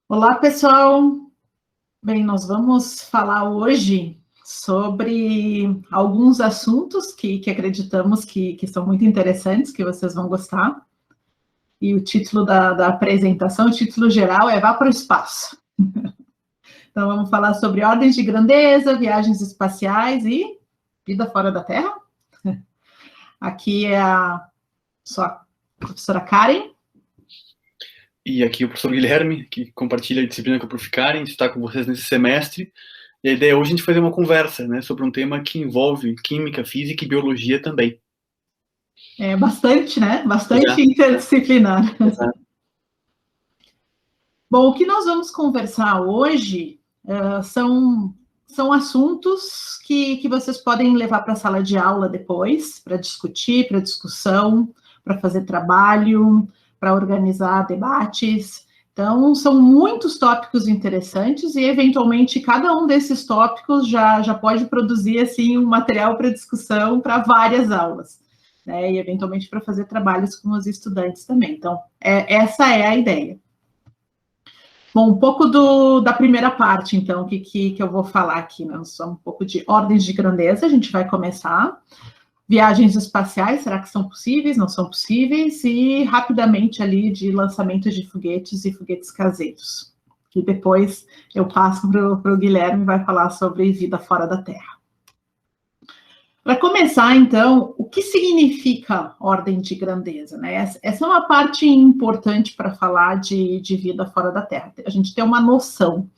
Olá, pessoal! Bem, nós vamos falar hoje sobre alguns assuntos que acreditamos que são muito interessantes, que vocês vão gostar. E o título da apresentação, o título geral é Vá para o Espaço. Então, vamos falar sobre ordens de grandeza, viagens espaciais e vida fora da Terra. Aqui é a sua professora Karen. E aqui o professor Guilherme, que compartilha a disciplina com o Prof. Karen, está com vocês nesse semestre. E a ideia hoje é a gente fazer uma conversa, né, sobre um tema que envolve química, física e biologia também. É bastante, né? Bastante interdisciplinar. Exato. Bom, o que nós vamos conversar hoje são assuntos que vocês podem levar para a sala de aula depois, para discutir, para discussão, para fazer trabalho, para organizar debates. Então, são muitos tópicos interessantes e, eventualmente, cada um desses tópicos já pode produzir, assim, um material para discussão para várias aulas, né? E, eventualmente, para fazer trabalhos com os estudantes também. Então, essa é a ideia. Bom, um pouco da primeira parte, então, que eu vou falar aqui, né? Só um pouco de ordens de grandeza, a gente vai começar. Viagens espaciais, será que são possíveis? Não são possíveis? E, rapidamente, ali, de lançamento de foguetes e foguetes caseiros. E depois eu passo para o Guilherme, vai falar sobre vida fora da Terra. Para começar, então, o que significa ordem de grandeza, né? Essa é uma parte importante para falar de vida fora da Terra. A gente tem uma noção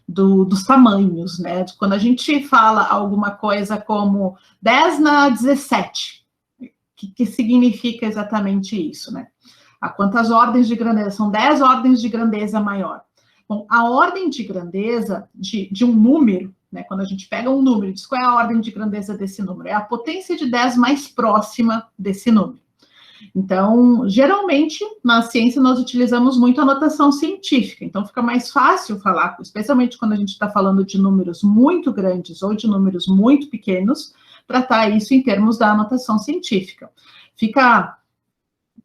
dos tamanhos, né? Quando a gente fala alguma coisa como 10 na 17, que significa exatamente isso, né? A quantas ordens de grandeza? São 10 ordens de grandeza maior. Bom, a ordem de grandeza de um número, né, quando a gente pega um número, diz qual é a ordem de grandeza desse número? É a potência de 10 mais próxima desse número. Então, geralmente, na ciência, nós utilizamos muito a notação científica. Então, fica mais fácil falar, especialmente quando a gente está falando de números muito grandes ou de números muito pequenos, tratar isso em termos da notação científica. Fica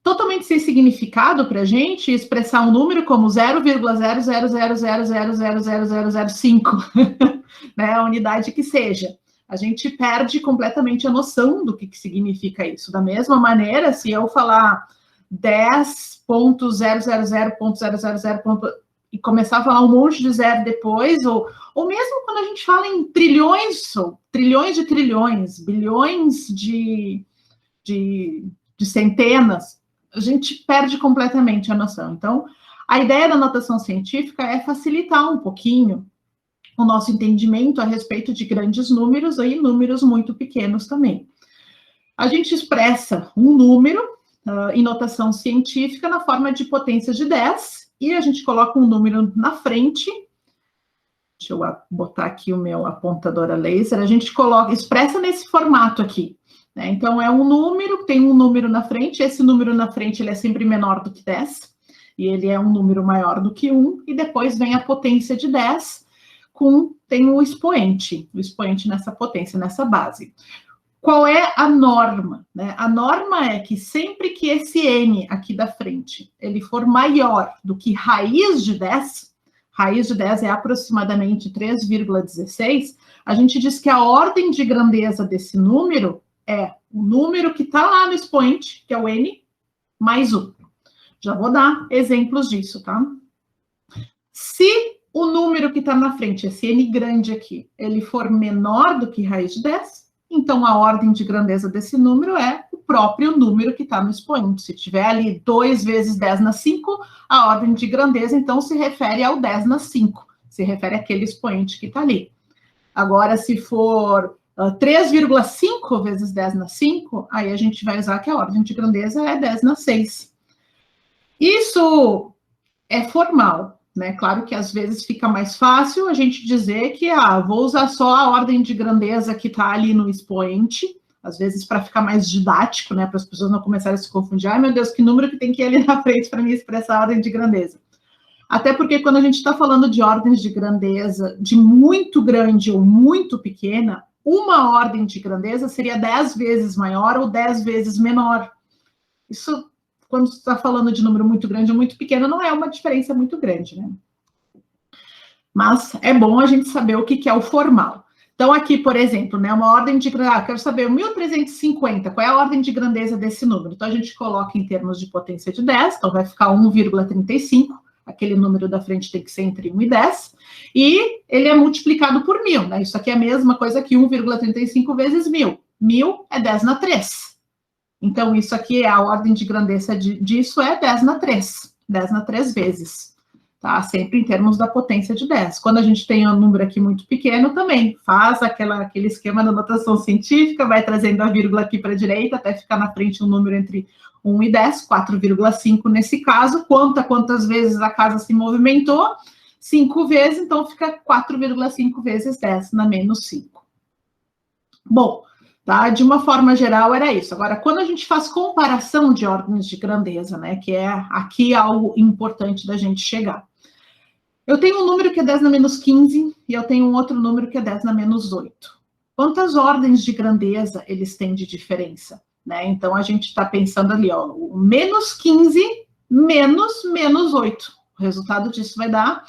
totalmente sem significado para a gente expressar um número como 0,00000000005, né, a unidade que seja. A gente perde completamente a noção do que significa isso. Da mesma maneira, se eu falar 10.000.000 e começar a falar um monte de zero depois, ou mesmo quando a gente fala em trilhões, ou trilhões de trilhões, bilhões de centenas, a gente perde completamente a noção. Então, a ideia da notação científica é facilitar um pouquinho o nosso entendimento a respeito de grandes números e números muito pequenos também. A gente expressa um número em notação científica na forma de potência de 10, e a gente coloca um número na frente. Deixa eu botar aqui o meu apontador a laser. A gente expressa nesse formato aqui. Então, é um número, tem um número na frente, esse número na frente ele é sempre menor do que 10, e ele é um número maior do que 1, e depois vem a potência de 10, tem o expoente nessa potência, nessa base. Qual é a norma, né? A norma é que sempre que esse n aqui da frente, ele for maior do que raiz de 10 é aproximadamente 3,16, a gente diz que a ordem de grandeza desse número é o número que está lá no expoente, que é o n, mais 1. Já vou dar exemplos disso, tá? Se o número que está na frente, esse n grande aqui, ele for menor do que raiz de 10, então a ordem de grandeza desse número é o próprio número que está no expoente. Se tiver ali 2 vezes 10 na 5, a ordem de grandeza, então, se refere ao 10 na 5, se refere àquele expoente que está ali. Agora, se for 3,5 vezes 10 na 5, aí a gente vai usar que a ordem de grandeza é 10 na 6. Isso é formal, né? Claro que às vezes fica mais fácil a gente dizer que, vou usar só a ordem de grandeza que está ali no expoente, às vezes para ficar mais didático, né? Para as pessoas não começarem a se confundir. Ai, meu Deus, que número que tem que ir ali na frente para me expressar a ordem de grandeza. Até porque quando a gente está falando de ordens de grandeza de muito grande ou muito pequena, uma ordem de grandeza seria 10 vezes maior ou 10 vezes menor. Isso, quando você está falando de número muito grande ou muito pequeno, não é uma diferença muito grande, né? Mas é bom a gente saber o que é o formal. Então, aqui, por exemplo, né, uma ordem de grandeza, quero saber 1350, qual é a ordem de grandeza desse número? Então, a gente coloca em termos de potência de 10, então vai ficar 1,35, aquele número da frente tem que ser entre 1 e 10, e ele é multiplicado por 1000, né? Isso aqui é a mesma coisa que 1,35 vezes 1000. 1000 é 10 na 3. Então, isso aqui é a ordem de grandeza disso é 10 na 3. 10 na 3 vezes. Tá? Sempre em termos da potência de 10. Quando a gente tem um número aqui muito pequeno, também faz aquele esquema da notação científica, vai trazendo a vírgula aqui para a direita, até ficar na frente um número entre 1 e 10, 4,5 nesse caso. Quantas vezes a casa se movimentou? 5 vezes, então fica 4,5 vezes 10 na menos 5. Bom, tá? De uma forma geral era isso. Agora, quando a gente faz comparação de ordens de grandeza, né, que é aqui algo importante da gente chegar. Eu tenho um número que é 10 na menos 15 e eu tenho um outro número que é 10 na menos 8. Quantas ordens de grandeza eles têm de diferença? Né? Então, a gente está pensando ali, ó, o menos 15 menos 8. O resultado disso vai dar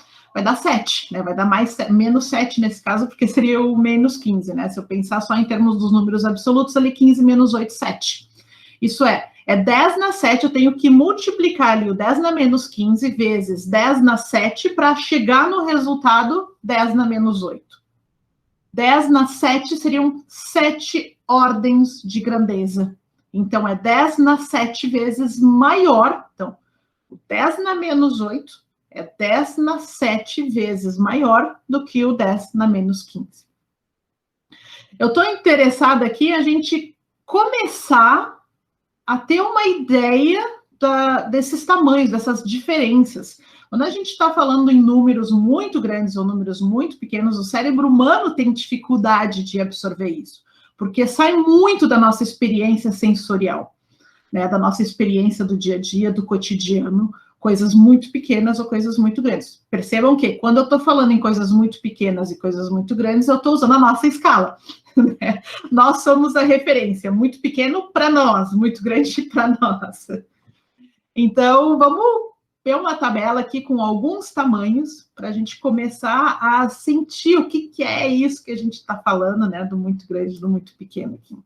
7, né? Vai dar menos 7 nesse caso, porque seria o menos 15, né? Se eu pensar só em termos dos números absolutos, ali 15 menos 8, 7. Isso é 10 na 7, eu tenho que multiplicar ali o 10 na menos 15 vezes 10 na 7 para chegar no resultado 10 na menos 8. 10 na 7 seriam 7 ordens de grandeza. Então, é 10 na 7 vezes maior. Então, o 10 na menos 8 é 10 na 7 vezes maior do que o 10 na menos 15. Eu estou interessada aqui a gente começar a ter uma ideia desses tamanhos, dessas diferenças. Quando a gente está falando em números muito grandes ou números muito pequenos, o cérebro humano tem dificuldade de absorver isso, porque sai muito da nossa experiência sensorial, né, da nossa experiência do dia a dia, do cotidiano, coisas muito pequenas ou coisas muito grandes. Percebam que, quando eu estou falando em coisas muito pequenas e coisas muito grandes, eu estou usando a nossa escala. Né? Nós somos a referência, muito pequeno para nós, muito grande para nós. Então, vamos ver uma tabela aqui com alguns tamanhos, para a gente começar a sentir o que é isso que a gente está falando, né? Do muito grande, do muito pequeno aqui.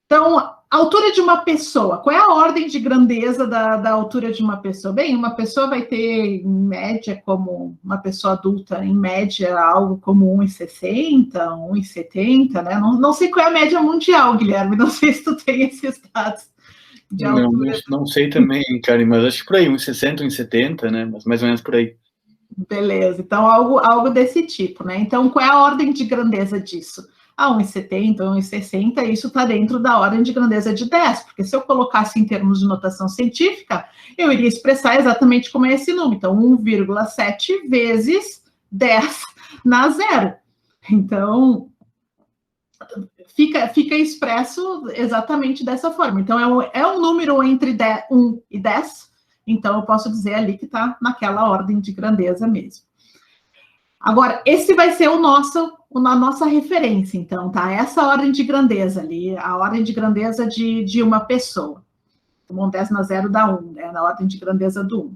Então, a altura de uma pessoa, qual é a ordem de grandeza da altura de uma pessoa? Bem, uma pessoa vai ter, em média, como uma pessoa adulta, em média, algo como 1,60, 1,70, né? Não sei qual é a média mundial, Guilherme, não sei se tu tem esses dados de altura. Não sei também, Karen, mas acho que por aí, 1,60, 1,70, né? Mas mais ou menos por aí. Beleza, então algo desse tipo, né? Então, qual é a ordem de grandeza disso? 1,70, 1,60, isso está dentro da ordem de grandeza de 10, porque se eu colocasse em termos de notação científica, eu iria expressar exatamente como é esse número. Então, 1,7 vezes 10 na 0. Então, fica expresso exatamente dessa forma. Então, é um número entre 1 e 10, então eu posso dizer ali que está naquela ordem de grandeza mesmo. Agora, esse vai ser a nossa referência, então, tá? Essa ordem de grandeza ali, a ordem de grandeza de uma pessoa. Então, 10 na 0 dá 1, né? Na ordem de grandeza do 1.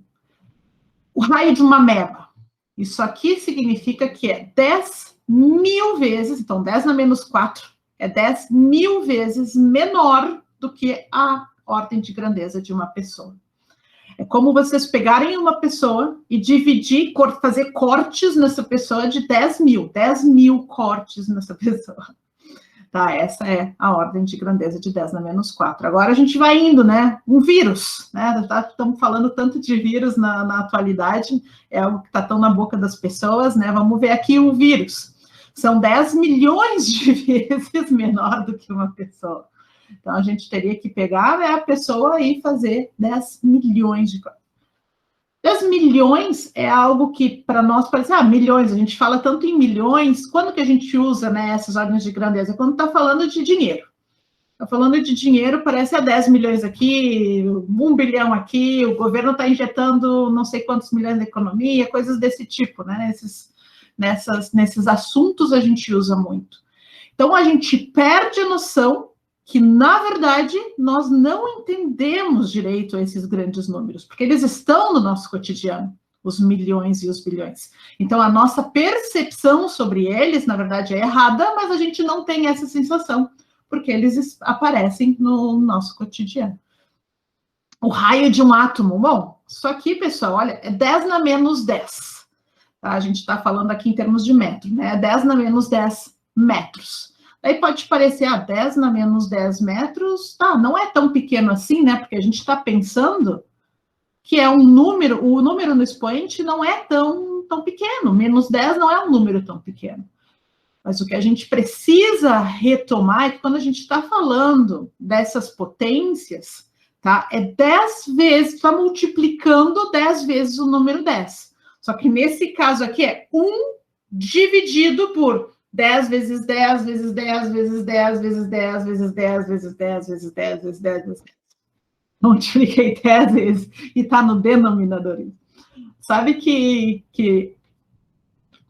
O raio de uma ameba. Isso aqui significa que é 10.000 vezes, então 10 na menos 4, é 10.000 vezes menor do que a ordem de grandeza de uma pessoa. É como vocês pegarem uma pessoa e dividir, fazer cortes nessa pessoa de 10.000 cortes nessa pessoa. Tá, essa é a ordem de grandeza de 10 na menos 4. Agora a gente vai indo, né? Um vírus, né? Estamos falando tanto de vírus na atualidade, é algo que está tão na boca das pessoas, né? Vamos ver aqui o vírus. São 10 milhões de vezes menor do que uma pessoa. Então, a gente teria que pegar, né, a pessoa e fazer 10 milhões de coisas. 10 milhões é algo que, para nós, parece, milhões, a gente fala tanto em milhões, quando que a gente usa, né, essas ordens de grandeza? Quando está falando de dinheiro. Está falando de dinheiro, parece 10 milhões aqui, 1 bilhão aqui, o governo está injetando não sei quantos milhões na economia, coisas desse tipo, né, nesses assuntos a gente usa muito. Então, a gente perde a noção que, na verdade, nós não entendemos direito esses grandes números, porque eles estão no nosso cotidiano. os milhões e os bilhões. Então, a nossa percepção sobre eles, na verdade, é errada, mas a gente não tem essa sensação, porque eles aparecem no nosso cotidiano. O raio de um átomo. Bom, isso aqui, pessoal, olha, é 10 na menos 10. Tá? A gente está falando aqui em termos de metro, né? 10 na menos 10 metros. Aí pode parecer, 10 na menos 10 metros, tá, não é tão pequeno assim, né? Porque a gente está pensando que é um número, o número no expoente não é tão pequeno, menos 10 não é um número tão pequeno. Mas o que a gente precisa retomar é que quando a gente está falando dessas potências, tá, é 10 vezes, está multiplicando 10 vezes o número 10. Só que nesse caso aqui é 1 dividido por 10 vezes 10 vezes 10 vezes 10 vezes 10 vezes 10 vezes 10 vezes 10 vezes 10 vezes 10. Multipliquei 10 vezes e está no denominador. Sabe que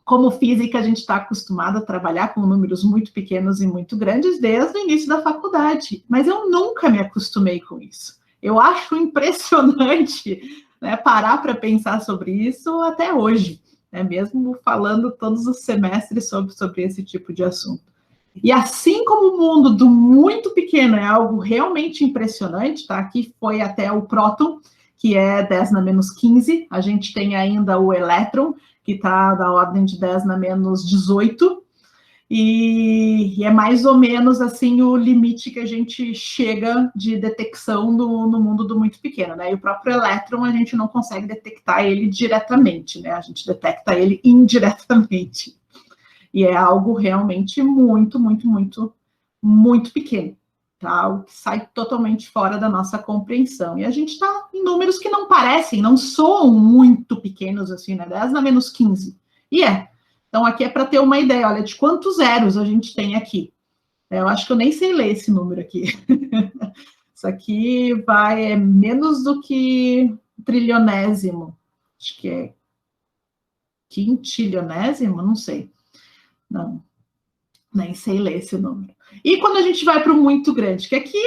como física a gente está acostumado a trabalhar com números muito pequenos e muito grandes desde o início da faculdade, mas eu nunca me acostumei com isso. Eu acho impressionante, né, parar para pensar sobre isso até hoje, né, mesmo falando todos os semestres sobre esse tipo de assunto. E assim como o mundo do muito pequeno é algo realmente impressionante, tá? Aqui foi até o próton, que é 10 na menos 15, a gente tem ainda o elétron, que está da ordem de 10 na menos 18, e é mais ou menos assim o limite que a gente chega de detecção no mundo do muito pequeno, né? E o próprio elétron a gente não consegue detectar ele diretamente, né? A gente detecta ele indiretamente. E é algo realmente muito, muito, muito, muito pequeno, tá? Algo que sai totalmente fora da nossa compreensão. E a gente está em números que não parecem, não soam muito pequenos assim, né? 10 na menos 15. E é. Então, aqui é para ter uma ideia, olha, de quantos zeros a gente tem aqui. Eu acho que eu nem sei ler esse número aqui. Isso aqui é menos do que trilionésimo. Acho que é quintilionésimo, não sei. Não, nem sei ler esse número. E quando a gente vai para o muito grande, que aqui,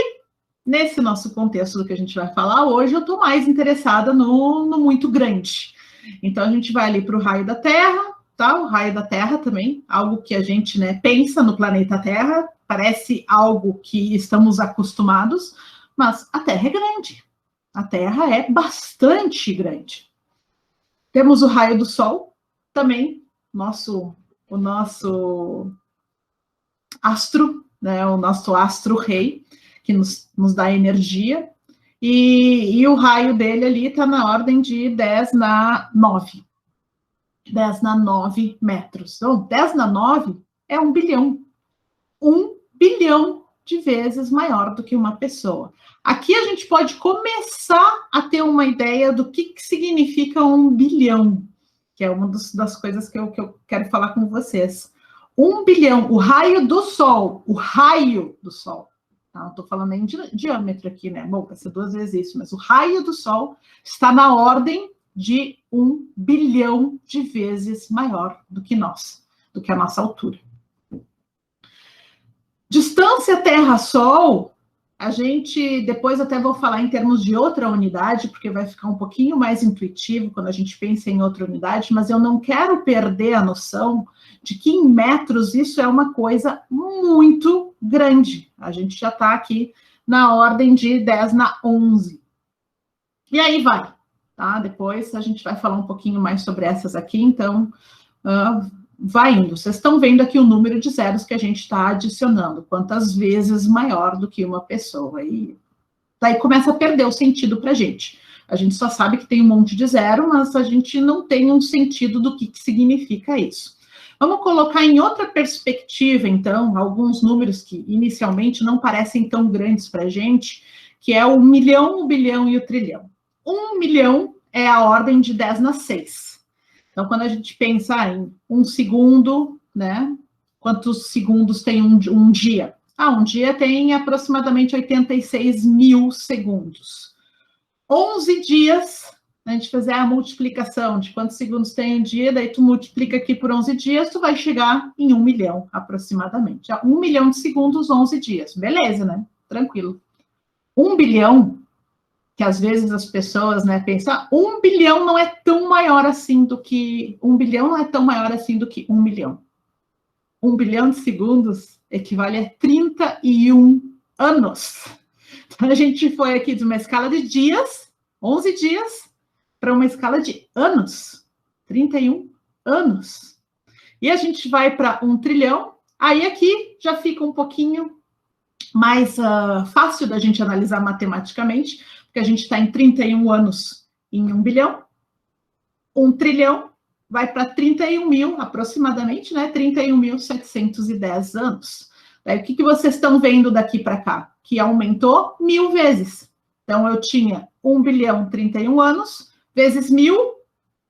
nesse nosso contexto do que a gente vai falar hoje, eu estou mais interessada no muito grande. Então, a gente vai ali para o raio da Terra, tá? O raio da Terra também, algo que a gente, né, pensa no planeta Terra, parece algo que estamos acostumados, mas a Terra é grande. A Terra é bastante grande. Temos o raio do Sol, também, o nosso astro, né, o nosso astro-rei, que nos dá energia, e o raio dele ali está na ordem de 10 na 9. 10 na 9 metros. Então, 10 na 9 é 1 bilhão. 1 bilhão de vezes maior do que uma pessoa. Aqui a gente pode começar a ter uma ideia do que significa 1 bilhão, que é uma das coisas que eu quero falar com vocês. 1 bilhão, o raio do Sol, tá? Não estou falando nem de diâmetro aqui, né? Bom, vai ser 2 vezes isso, mas o raio do Sol está na ordem de 1 bilhão de vezes maior do que nós, do que a nossa altura. Distância Terra-Sol, a gente, depois até vou falar em termos de outra unidade, porque vai ficar um pouquinho mais intuitivo quando a gente pensa em outra unidade, mas eu não quero perder a noção de que em metros isso é uma coisa muito grande. A gente já está aqui na ordem de 10 na 11. E aí vai, tá? Depois a gente vai falar um pouquinho mais sobre essas aqui, então vai indo. Vocês estão vendo aqui o número de zeros que a gente está adicionando, quantas vezes maior do que uma pessoa. E daí começa a perder o sentido para a gente. A gente só sabe que tem um monte de zero, mas a gente não tem um sentido do que significa isso. Vamos colocar em outra perspectiva, então, alguns números que inicialmente não parecem tão grandes para a gente, que é o milhão, o bilhão e o trilhão. 1 milhão é a ordem de 10 na 6. Então, quando a gente pensa em 1 segundo, né? Quantos segundos tem um dia? Um dia tem aproximadamente 86 mil segundos. 11 dias, a gente fizer a multiplicação de quantos segundos tem um dia, daí tu multiplica aqui por 11 dias, tu vai chegar em 1 milhão, aproximadamente. 1 milhão de segundos, 11 dias. Beleza, né? Tranquilo. 1 bilhão que às vezes as pessoas, né, pensam, 1 bilhão não é tão maior assim do que 1 bilhão não é tão maior assim do que 1 milhão. 1 bilhão de segundos equivale a 31 anos. Então a gente foi aqui de uma escala de dias, 11 dias, para uma escala de anos, 31 anos. E a gente vai para 1 trilhão, aí aqui já fica um pouquinho mais fácil da gente analisar matematicamente, porque a gente está em 31 anos em 1 bilhão, 1 trilhão vai para 31 mil, aproximadamente, né? 31.710 anos. Daí, o que vocês estão vendo daqui para cá? Que aumentou 1000 vezes. Então, eu tinha 1 bilhão, 31 anos, vezes 1000,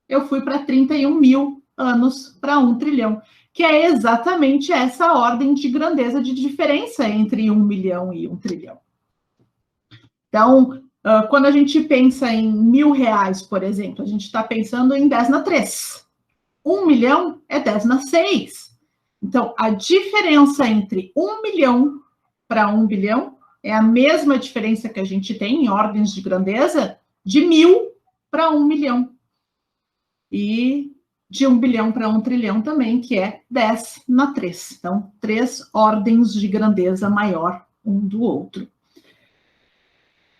eu fui para 31 mil anos para 1 trilhão, que é exatamente essa ordem de grandeza de diferença entre 1 milhão e 1 trilhão. Então, quando a gente pensa em R$1.000, por exemplo, a gente está pensando em 10 na 3. 1 milhão é 10 na 6. Então, a diferença entre 1 milhão para 1 bilhão é a mesma diferença que a gente tem em ordens de grandeza de 1000 para 1 milhão. E de 1 bilhão para 1 trilhão também, que é 10 na 3. Então, 3 ordens de grandeza maior um do outro.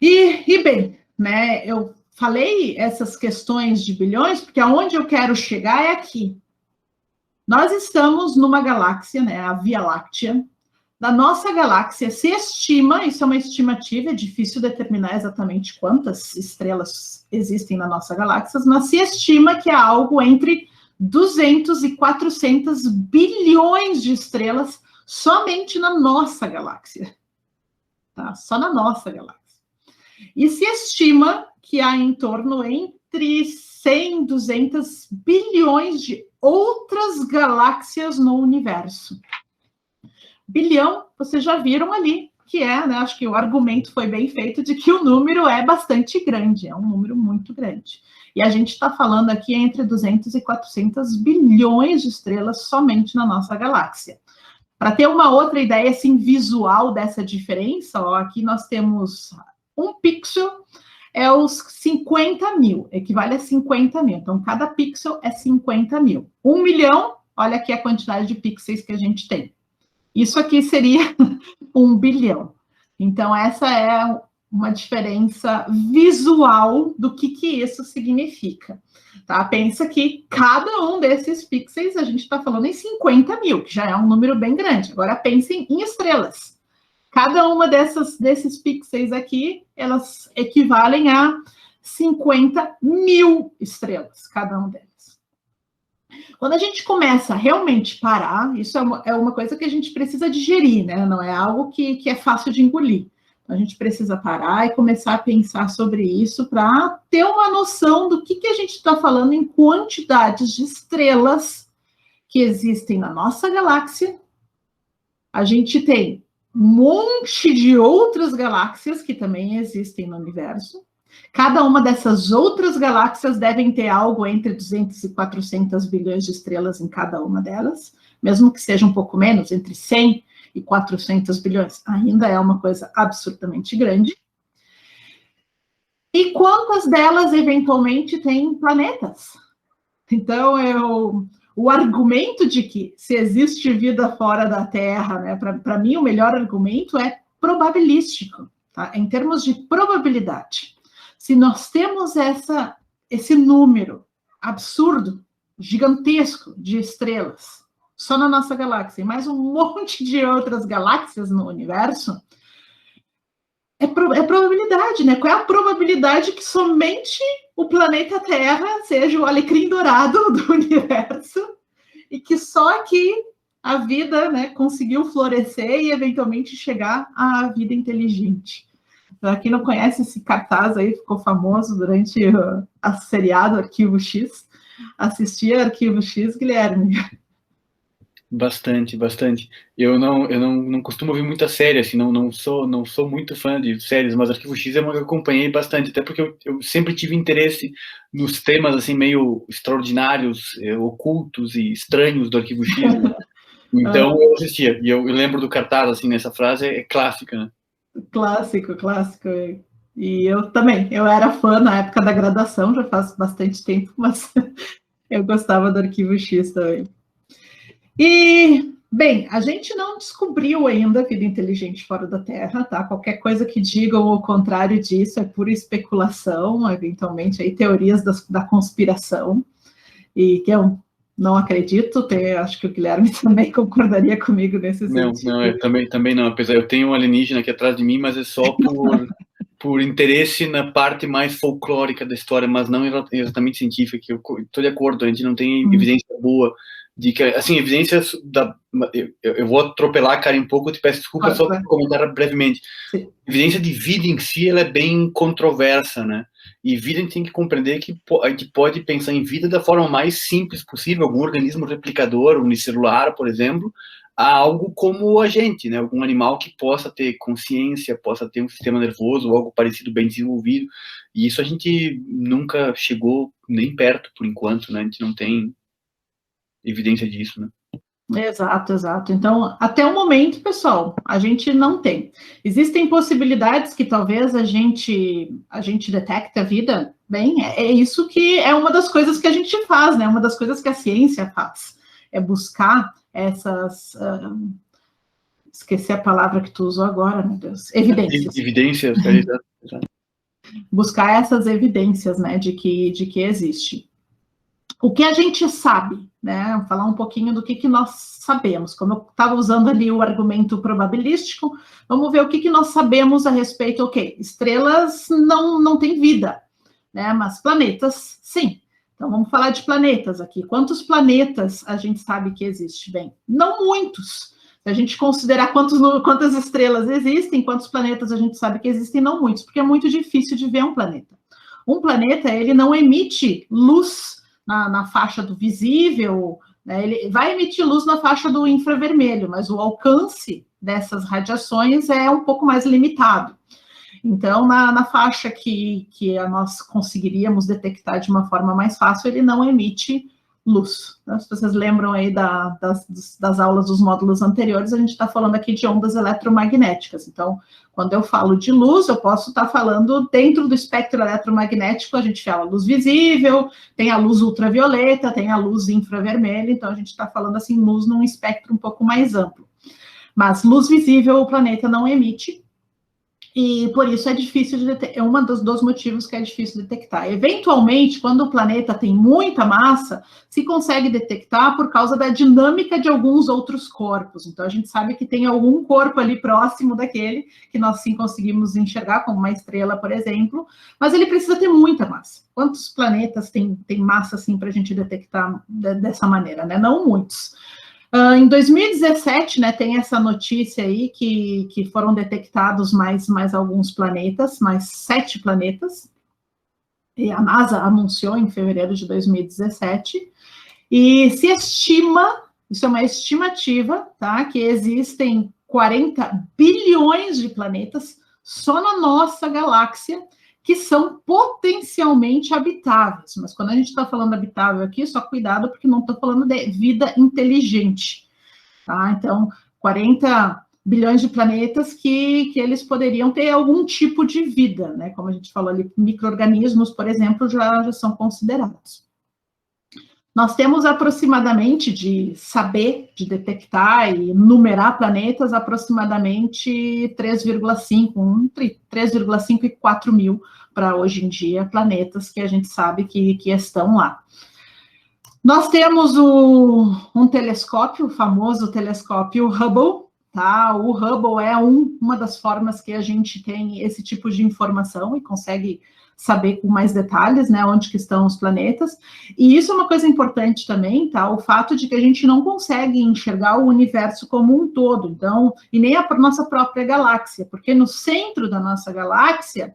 E bem, né, eu falei essas questões de bilhões, porque aonde eu quero chegar é aqui. Nós estamos numa galáxia, né, a Via Láctea. Da nossa galáxia se estima, isso é uma estimativa, é difícil determinar exatamente quantas estrelas existem na nossa galáxia, mas se estima que há algo entre 200 e 400 bilhões de estrelas somente na nossa galáxia. Tá? Só na nossa galáxia. E se estima que há em torno entre 100 e 200 bilhões de outras galáxias no universo. Bilhão, vocês já viram ali, que é, né, acho que o argumento foi bem feito de que o número é bastante grande, é um número muito grande. E a gente está falando aqui entre 200 e 400 bilhões de estrelas somente na nossa galáxia. Para ter uma outra ideia assim, visual dessa diferença, ó, aqui nós temos um pixel, é os 50 mil, equivale a 50 mil. Então, cada pixel é 50 mil. 1 milhão, olha aqui a quantidade de pixels que a gente tem. Isso aqui seria 1 bilhão. Então, essa é uma diferença visual do que isso significa. Tá? Pensa que cada um desses pixels, a gente está falando em 50 mil, que já é um número bem grande. Agora, pensem em estrelas. Cada uma desses pixels aqui, elas equivalem a 50 mil estrelas, cada um deles. Quando a gente começa a realmente parar, isso é uma coisa que a gente precisa digerir, né? Não é algo que é fácil de engolir. A gente precisa parar e começar a pensar sobre isso para ter uma noção do que a gente está falando em quantidades de estrelas que existem na nossa galáxia. A gente tem um monte de outras galáxias que também existem no universo. Cada uma dessas outras galáxias devem ter algo entre 200 e 400 bilhões de estrelas em cada uma delas, mesmo que seja um pouco menos, entre 100 e 400 bilhões, ainda é uma coisa absurdamente grande. E quantas delas, eventualmente, têm planetas? Então, o argumento de que se existe vida fora da Terra, né, para mim, o melhor argumento é probabilístico, tá? Em termos de probabilidade. Se nós temos esse número absurdo, gigantesco de estrelas, só na nossa galáxia, e mais um monte de outras galáxias no universo, é probabilidade, né? Qual é a probabilidade que somente o planeta Terra seja o alecrim dourado do universo e que só aqui a vida, né, conseguiu florescer e eventualmente chegar à vida inteligente? Para quem não conhece, esse cartaz aí ficou famoso durante a seriado Arquivo X. Assistia Arquivo X, Guilherme? Bastante, bastante. Eu não costumo ver muita série, assim, não sou muito fã de séries, mas Arquivo X é uma que eu acompanhei bastante, até porque eu sempre tive interesse nos temas, assim, meio extraordinários, ocultos e estranhos do Arquivo X, né? Então, eu assistia, e eu lembro do cartaz, assim, nessa frase, é clássica, né? Clássico, clássico. E eu também, eu era fã na época da graduação, já faz bastante tempo, mas eu gostava do Arquivo X também. E, bem, a gente não descobriu ainda a vida inteligente fora da Terra, tá? Qualquer coisa que digam o contrário disso é pura especulação, eventualmente aí teorias da conspiração, e que eu não acredito, acho que o Guilherme também concordaria comigo nesse sentido. Não, eu também não, apesar, eu tenho um alienígena aqui atrás de mim, mas é só por interesse na parte mais folclórica da história, mas não exatamente científica, que eu estou de acordo, a gente não tem evidência boa de que, assim, evidências eu vou atropelar a Karen um pouco, eu te peço desculpa, só para comentar brevemente. Sim. Evidência de vida em si, ela é bem controversa, né? E vida a gente tem que compreender que a gente pode pensar em vida da forma mais simples possível, algum organismo replicador, unicelular, por exemplo, a algo como a gente, né? Algum animal que possa ter consciência, possa ter um sistema nervoso ou algo parecido bem desenvolvido. E isso a gente nunca chegou nem perto, por enquanto, né? A gente não tem evidência disso, né? Exato. Então, até o momento, pessoal, a gente não tem. Existem possibilidades que talvez a gente detecte a vida. Bem, é isso que é uma das coisas que a gente faz, né? Uma das coisas que a ciência faz, é buscar essas... esqueci a palavra que tu usou agora, meu Deus. Evidências. Evidências, exato. Buscar essas evidências, né, de que existe. O que a gente sabe, né? Vou falar um pouquinho do que nós sabemos. Como eu estava usando ali o argumento probabilístico, vamos ver o que nós sabemos a respeito. Ok, estrelas não têm vida, né? Mas planetas, sim. Então, vamos falar de planetas aqui. Quantos planetas a gente sabe que existe? Bem, não muitos. Se a gente considerar quantas estrelas existem, quantos planetas a gente sabe que existem, não muitos, porque é muito difícil de ver um planeta. Um planeta, ele não emite luz na faixa do visível, né? Ele vai emitir luz na faixa do infravermelho, mas o alcance dessas radiações é um pouco mais limitado. Então, na faixa que nós conseguiríamos detectar de uma forma mais fácil, ele não emite luz. Então, se vocês lembram aí das aulas dos módulos anteriores, a gente está falando aqui de ondas eletromagnéticas. Então, quando eu falo de luz, eu posso estar falando dentro do espectro eletromagnético, a gente fala luz visível, tem a luz ultravioleta, tem a luz infravermelha, então a gente está falando assim, luz num espectro um pouco mais amplo. Mas luz visível o planeta não emite, e por isso é difícil de detectar, é um dos motivos que é difícil detectar. Eventualmente, quando o planeta tem muita massa, se consegue detectar por causa da dinâmica de alguns outros corpos. Então, a gente sabe que tem algum corpo ali próximo daquele, que nós sim conseguimos enxergar, como uma estrela, por exemplo, mas ele precisa ter muita massa. Quantos planetas tem massa, assim, para a gente detectar dessa maneira, né? Não muitos. Em 2017, né, tem essa notícia aí que foram detectados mais alguns planetas, mais 7 planetas, e a NASA anunciou em fevereiro de 2017, e se estima, isso é uma estimativa, tá, que existem 40 bilhões de planetas só na nossa galáxia, que são potencialmente habitáveis. Mas quando a gente está falando habitável aqui, só cuidado, porque não estou falando de vida inteligente. Tá? Então, 40 bilhões de planetas que eles poderiam ter algum tipo de vida, né? Como a gente falou ali, micro-organismos, por exemplo, já são considerados. Nós temos aproximadamente de detectar e numerar planetas, aproximadamente 3,5 e 4 mil para hoje em dia, planetas que a gente sabe que estão lá. Nós temos um telescópio, o famoso telescópio Hubble, tá? O Hubble é uma das formas que a gente tem esse tipo de informação e consegue saber com mais detalhes, né, onde que estão os planetas, e isso é uma coisa importante também, tá, o fato de que a gente não consegue enxergar o universo como um todo, então, e nem a nossa própria galáxia, porque no centro da nossa galáxia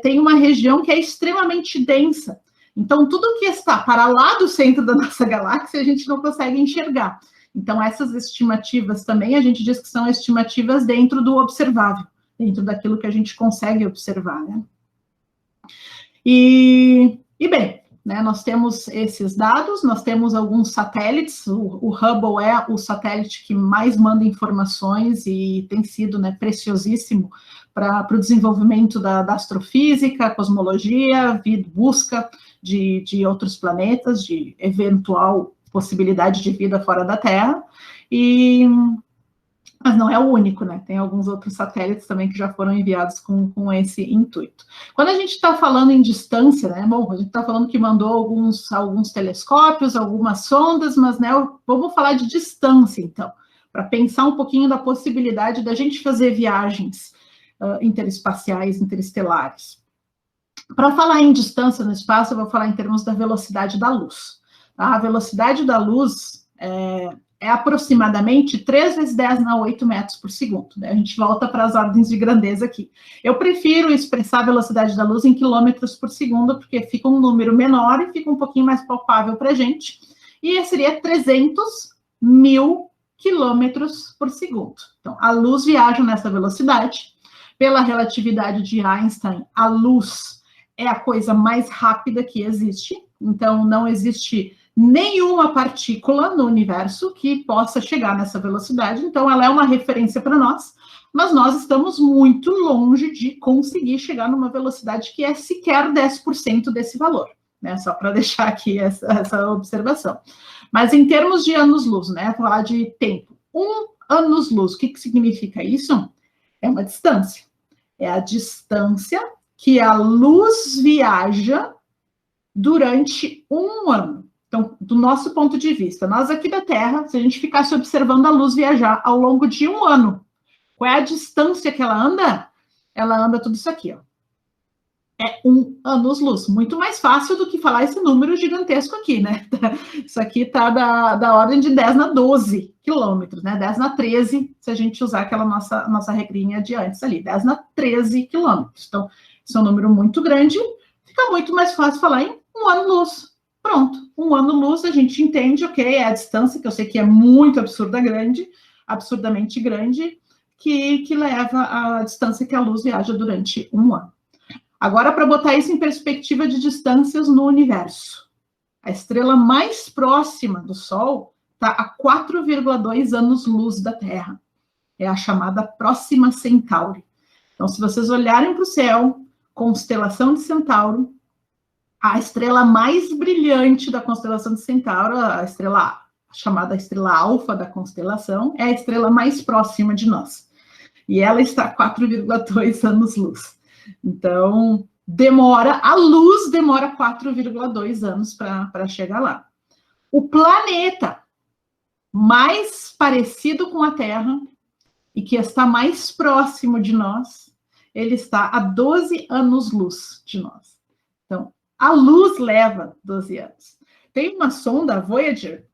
tem uma região que é extremamente densa, então tudo que está para lá do centro da nossa galáxia a gente não consegue enxergar, então essas estimativas também a gente diz que são estimativas dentro do observável, dentro daquilo que a gente consegue observar, né. E bem, né, nós temos esses dados, nós temos alguns satélites, o Hubble é o satélite que mais manda informações e tem sido, né, preciosíssimo para o desenvolvimento da astrofísica, cosmologia, busca de outros planetas, de eventual possibilidade de vida fora da Terra, mas não é o único, né? Tem alguns outros satélites também que já foram enviados com esse intuito. Quando a gente está falando em distância, né? Bom, a gente está falando que mandou alguns telescópios, algumas sondas, mas, né, vamos falar de distância, então, para pensar um pouquinho da possibilidade da gente fazer viagens interespaciais, interestelares. Para falar em distância no espaço, eu vou falar em termos da velocidade da luz. A velocidade da luz é aproximadamente 3 vezes 10 na 8 metros por segundo. Né? A gente volta para as ordens de grandeza aqui. Eu prefiro expressar a velocidade da luz em quilômetros por segundo, porque fica um número menor e fica um pouquinho mais palpável para a gente. E seria 300 mil quilômetros por segundo. Então, a luz viaja nessa velocidade. Pela relatividade de Einstein, a luz é a coisa mais rápida que existe. Então, não existe nenhuma partícula no universo que possa chegar nessa velocidade. Então, ela é uma referência para nós, mas nós estamos muito longe de conseguir chegar numa velocidade que é sequer 10% desse valor, né? Só para deixar aqui essa observação. Mas em termos de anos-luz, né? Falar de tempo. 1 anos-luz, o que significa isso? É uma distância. É a distância que a luz viaja durante 1 ano. Então, do nosso ponto de vista, nós aqui da Terra, se a gente ficasse observando a luz viajar ao longo de 1 ano, qual é a distância que ela anda? Ela anda tudo isso aqui, ó. É 1 anos-luz. Muito mais fácil do que falar esse número gigantesco aqui, né? Isso aqui tá da ordem de 10 na 12 quilômetros, né? 10 na 13, se a gente usar aquela nossa regrinha de antes ali. 10 na 13 quilômetros. Então, esse é um número muito grande. Fica muito mais fácil falar em 1 ano-luz. Pronto. 1 ano-luz, a gente entende, ok, é a distância, que eu sei que é muito absurdamente grande, que leva a distância que a luz viaja durante 1 ano. Agora, para botar isso em perspectiva de distâncias no universo. A estrela mais próxima do Sol está a 4,2 anos-luz da Terra. É a chamada Próxima Centauri. Então, se vocês olharem para o céu, constelação de Centauro, a estrela mais brilhante da constelação de Centauro, chamada estrela alfa da constelação, é a estrela mais próxima de nós. E ela está a 4,2 anos-luz. Então, a luz demora 4,2 anos para chegar lá. O planeta mais parecido com a Terra e que está mais próximo de nós, ele está a 12 anos-luz de nós. Então, a luz leva 12 anos. Tem uma sonda, a Voyager,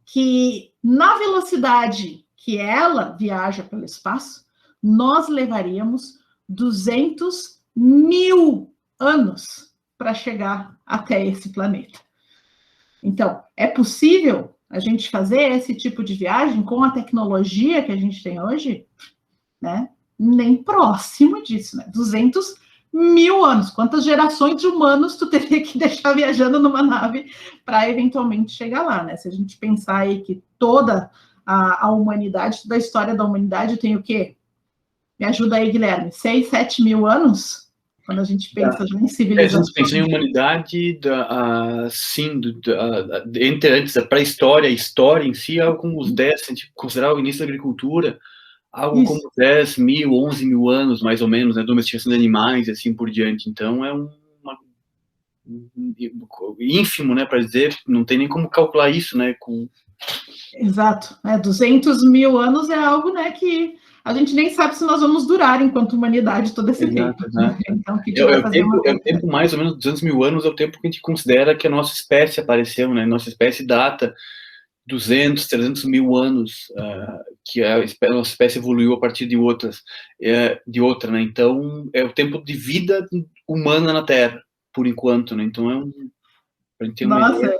que na velocidade que ela viaja pelo espaço, nós levaríamos 200 mil anos para chegar até esse planeta. Então, é possível a gente fazer esse tipo de viagem com a tecnologia que a gente tem hoje? Né? Nem próximo disso, né? 200 mil anos. Quantas gerações de humanos tu teria que deixar viajando numa nave para eventualmente chegar lá, né? Se a gente pensar aí que toda a humanidade, toda a história da humanidade tem o quê? Me ajuda aí, Guilherme. 6, 7 mil anos? Quando a gente pensa em civilização. A gente pensa em humanidade, entre antes da pré-história, a história em si, algo como os 10, se a gente considerar o início da agricultura, algo como 10 mil, 11 mil anos, mais ou menos, né? Domesticação de animais e assim por diante. Então, é ínfimo, né? Para dizer, não tem nem como calcular isso, né? Exato. 200 mil anos é algo, né, que a gente nem sabe se nós vamos durar enquanto humanidade todo esse tempo. Exato. Então, o tempo mais ou menos 200 mil anos é o tempo que a gente considera que a nossa espécie apareceu, né? Nossa espécie data 200, 300 mil anos que a nossa espécie evoluiu a partir de outra, né? Então, é o tempo de vida humana na Terra, por enquanto, né? Então, pra gente ter uma ideia.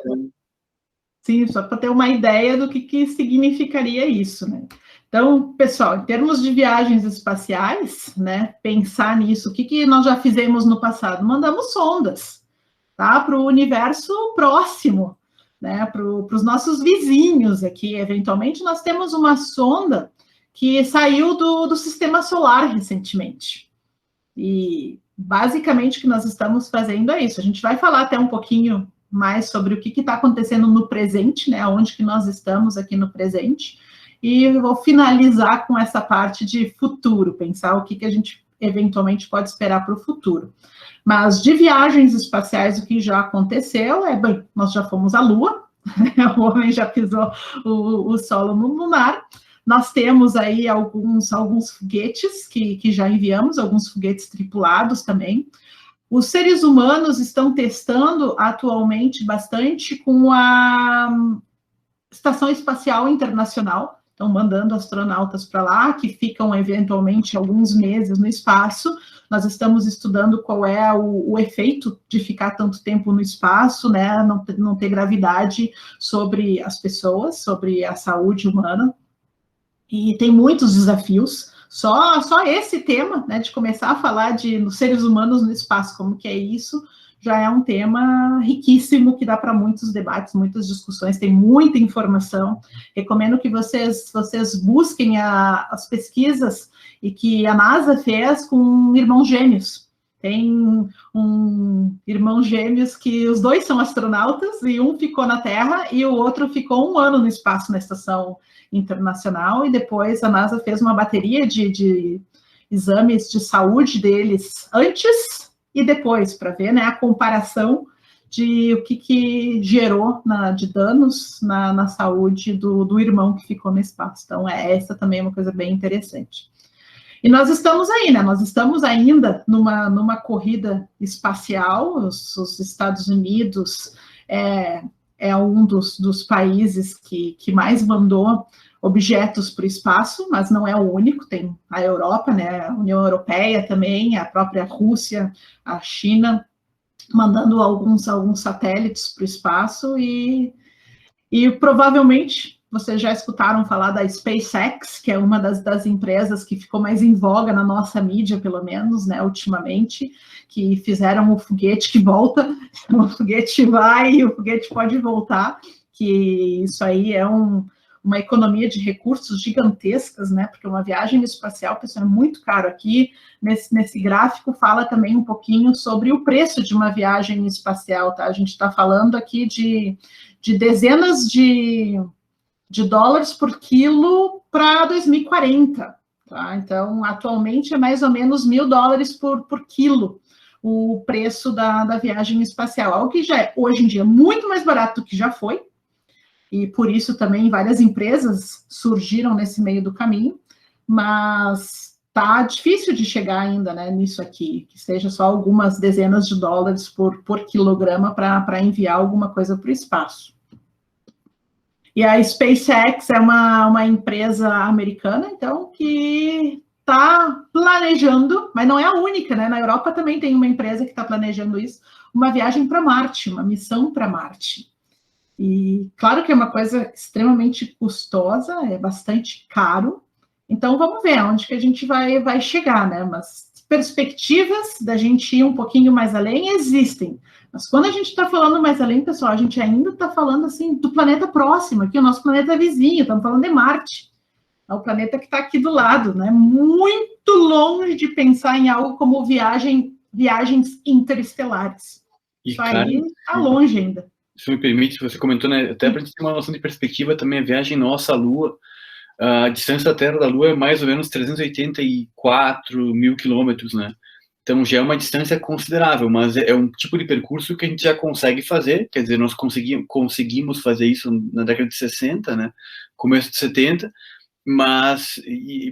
Sim, só para ter uma ideia do que significaria isso, né? Então, pessoal, em termos de viagens espaciais, né, pensar nisso, o que nós já fizemos no passado? Mandamos sondas, tá? Para o universo próximo, né? Para os nossos vizinhos aqui. Eventualmente, nós temos uma sonda que saiu do sistema solar recentemente. E, basicamente, o que nós estamos fazendo é isso. A gente vai falar até um pouquinho mais sobre o que está acontecendo no presente, né? Onde que nós estamos aqui no presente. E eu vou finalizar com essa parte de futuro, pensar o que a gente eventualmente pode esperar para o futuro. Mas de viagens espaciais, o que já aconteceu bem, nós já fomos à Lua, o homem já pisou o solo lunar. Nós temos aí alguns foguetes que já enviamos, alguns foguetes tripulados também. Os seres humanos estão testando atualmente bastante com a Estação Espacial Internacional, estão mandando astronautas para lá, que ficam eventualmente alguns meses no espaço. Nós estamos estudando qual é o efeito de ficar tanto tempo no espaço, né, não ter gravidade sobre as pessoas, sobre a saúde humana. E tem muitos desafios. Só esse tema, né, de começar a falar de seres humanos no espaço, como que é isso, já é um tema riquíssimo, que dá para muitos debates, muitas discussões, tem muita informação. Recomendo que vocês busquem as pesquisas e que a NASA fez com irmãos gêmeos. Tem um irmão gêmeos que os dois são astronautas, e um ficou na Terra e o outro ficou 1 ano no espaço, na Estação Internacional, e depois a NASA fez uma bateria de exames de saúde deles antes e depois, para ver, né, a comparação de o que gerou de danos na saúde do irmão que ficou no espaço. Então, essa também é uma coisa bem interessante. E nós estamos aí, né? Nós estamos ainda numa corrida espacial. Os Estados Unidos é um dos países que mais mandou objetos para o espaço, mas não é o único. Tem a Europa, né? A União Europeia também, a própria Rússia, a China, mandando alguns satélites para o espaço, e provavelmente vocês já escutaram falar da SpaceX, que é uma das empresas que ficou mais em voga na nossa mídia, pelo menos, né, ultimamente, que fizeram o foguete que volta, o foguete vai e o foguete pode voltar, que isso aí é uma economia de recursos gigantescas, né, porque uma viagem espacial, pessoal, é muito caro. Aqui, nesse gráfico, fala também um pouquinho sobre o preço de uma viagem espacial, tá? A gente está falando aqui de dezenas de dólares por quilo para 2040, tá? Então, atualmente é mais ou menos $1.000 por quilo o preço da viagem espacial, algo que já é, hoje em dia, muito mais barato do que já foi, e por isso também várias empresas surgiram nesse meio do caminho, mas tá difícil de chegar ainda, né, nisso aqui, que seja só algumas dezenas de dólares por quilograma para enviar alguma coisa para o espaço. E a SpaceX é uma empresa americana, então, que está planejando, mas não é a única, né? Na Europa também tem uma empresa que está planejando isso, uma viagem para Marte, uma missão para Marte. E claro que é uma coisa extremamente custosa, é bastante caro, então vamos ver onde que a gente vai chegar, né? Mas perspectivas da gente ir um pouquinho mais além existem. Mas quando a gente está falando mais além, pessoal, a gente ainda está falando assim do planeta próximo, aqui o nosso planeta vizinho, estamos falando de Marte. É o planeta que está aqui do lado, né? Muito longe de pensar em algo como viagens interestelares. Isso aí está longe ainda. Se me permite, você comentou, né? Até para a gente ter uma noção de perspectiva, também a viagem nossa à Lua, a distância da Terra da Lua é mais ou menos 384 mil quilômetros, né? Então, já é uma distância considerável, mas é um tipo de percurso que a gente já consegue fazer, quer dizer, nós conseguimos fazer isso na década de 60, né? Começo de 70, mas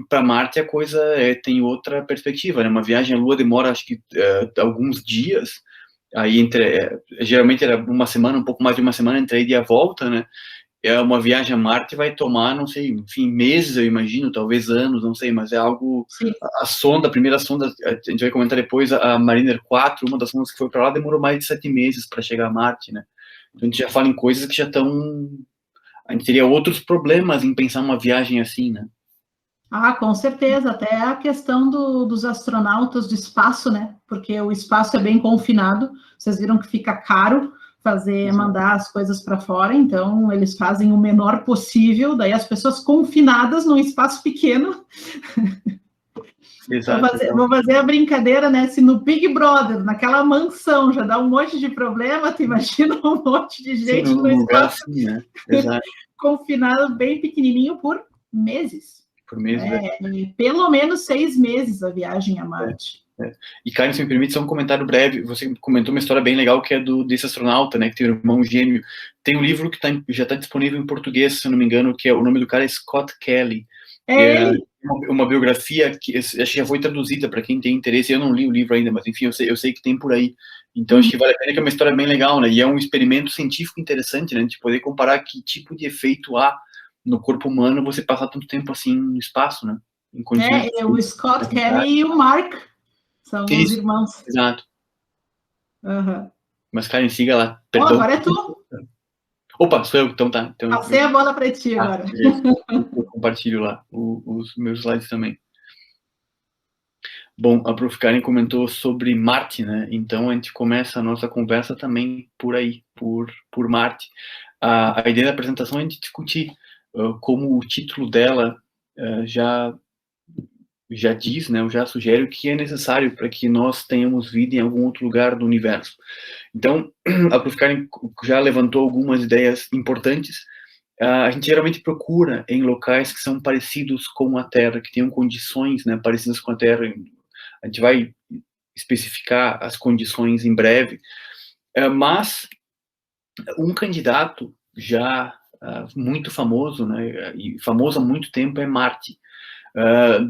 para Marte a coisa tem outra perspectiva, né? Uma viagem à Lua demora, acho que, alguns dias, aí geralmente era uma semana, um pouco mais de uma semana entre a ida e a volta, né? Uma viagem a Marte vai tomar, não sei, enfim, meses, eu imagino, talvez anos, não sei, mas é algo... Sim. A primeira sonda, a gente vai comentar depois, a Mariner 4, uma das sondas que foi para lá, demorou mais de 7 meses para chegar a Marte, né? Então a gente já fala em coisas que já estão... A gente teria outros problemas em pensar uma viagem assim, né? Ah, com certeza, até a questão dos astronautas do espaço, né? Porque o espaço é bem confinado, vocês viram que fica caro mandar as coisas para fora, então eles fazem o menor possível, daí as pessoas confinadas num espaço pequeno. Exato. Vou fazer a brincadeira, né? Se no Big Brother, naquela mansão, já dá um monte de problema, tu imagina um monte de gente Sim, no espaço assim, né? Exato. confinado bem pequenininho por meses. Por meses, pelo menos 6 meses a viagem a Marte. E, Karen, se me permite, só um comentário breve. Você comentou uma história bem legal que é desse astronauta, né, que tem um irmão gêmeo. Tem um livro que já está disponível em português, se eu não me engano, que é o nome do cara é Scott Kelly. Ele? Uma biografia que acho que já foi traduzida para quem tem interesse. Eu não li o livro ainda, mas enfim, eu sei que tem por aí. Então acho que vale a pena, que é uma história bem legal, né? E é um experimento científico interessante, né? De poder comparar que tipo de efeito há no corpo humano você passar tanto tempo assim no espaço, né? O Scott Kelly e o Mark são os irmãos. Exato. Uhum. Mas, Karen, siga lá. Perdão. Agora é tu. Opa, sou eu, então tá. Então, passei a bola para ti agora. Eu compartilho lá os meus slides também. Bom, a Prof. Karen comentou sobre Marte, né? Então a gente começa a nossa conversa também por aí, por Marte. A ideia da apresentação é a gente discutir como o título dela já diz, né? Já sugere o que é necessário para que nós tenhamos vida em algum outro lugar do universo. Então, a Prof. Karen já levantou algumas ideias importantes. A gente geralmente procura em locais que são parecidos com a Terra, que tenham condições, né, parecidas com a Terra. A gente vai especificar as condições em breve. Mas um candidato já muito famoso, né, e famoso há muito tempo, é Marte.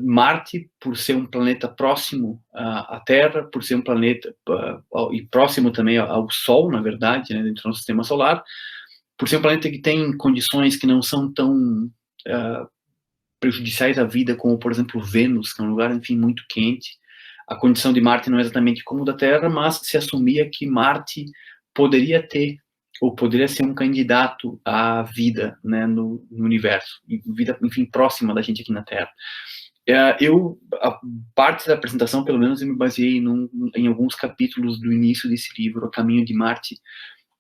Marte, por ser um planeta próximo à Terra, por ser um planeta e próximo também ao Sol, na verdade, né, dentro do nosso sistema solar, por ser um planeta que tem condições que não são tão prejudiciais à vida, como, por exemplo, Vênus, que é um lugar, enfim, muito quente. A condição de Marte não é exatamente como da Terra, mas se assumia que Marte poderia ter, ou poderia ser um candidato à vida, né, no universo, vida, enfim, próxima da gente aqui na Terra. A parte da apresentação, pelo menos, eu me baseei em alguns capítulos do início desse livro, A Caminho de Marte.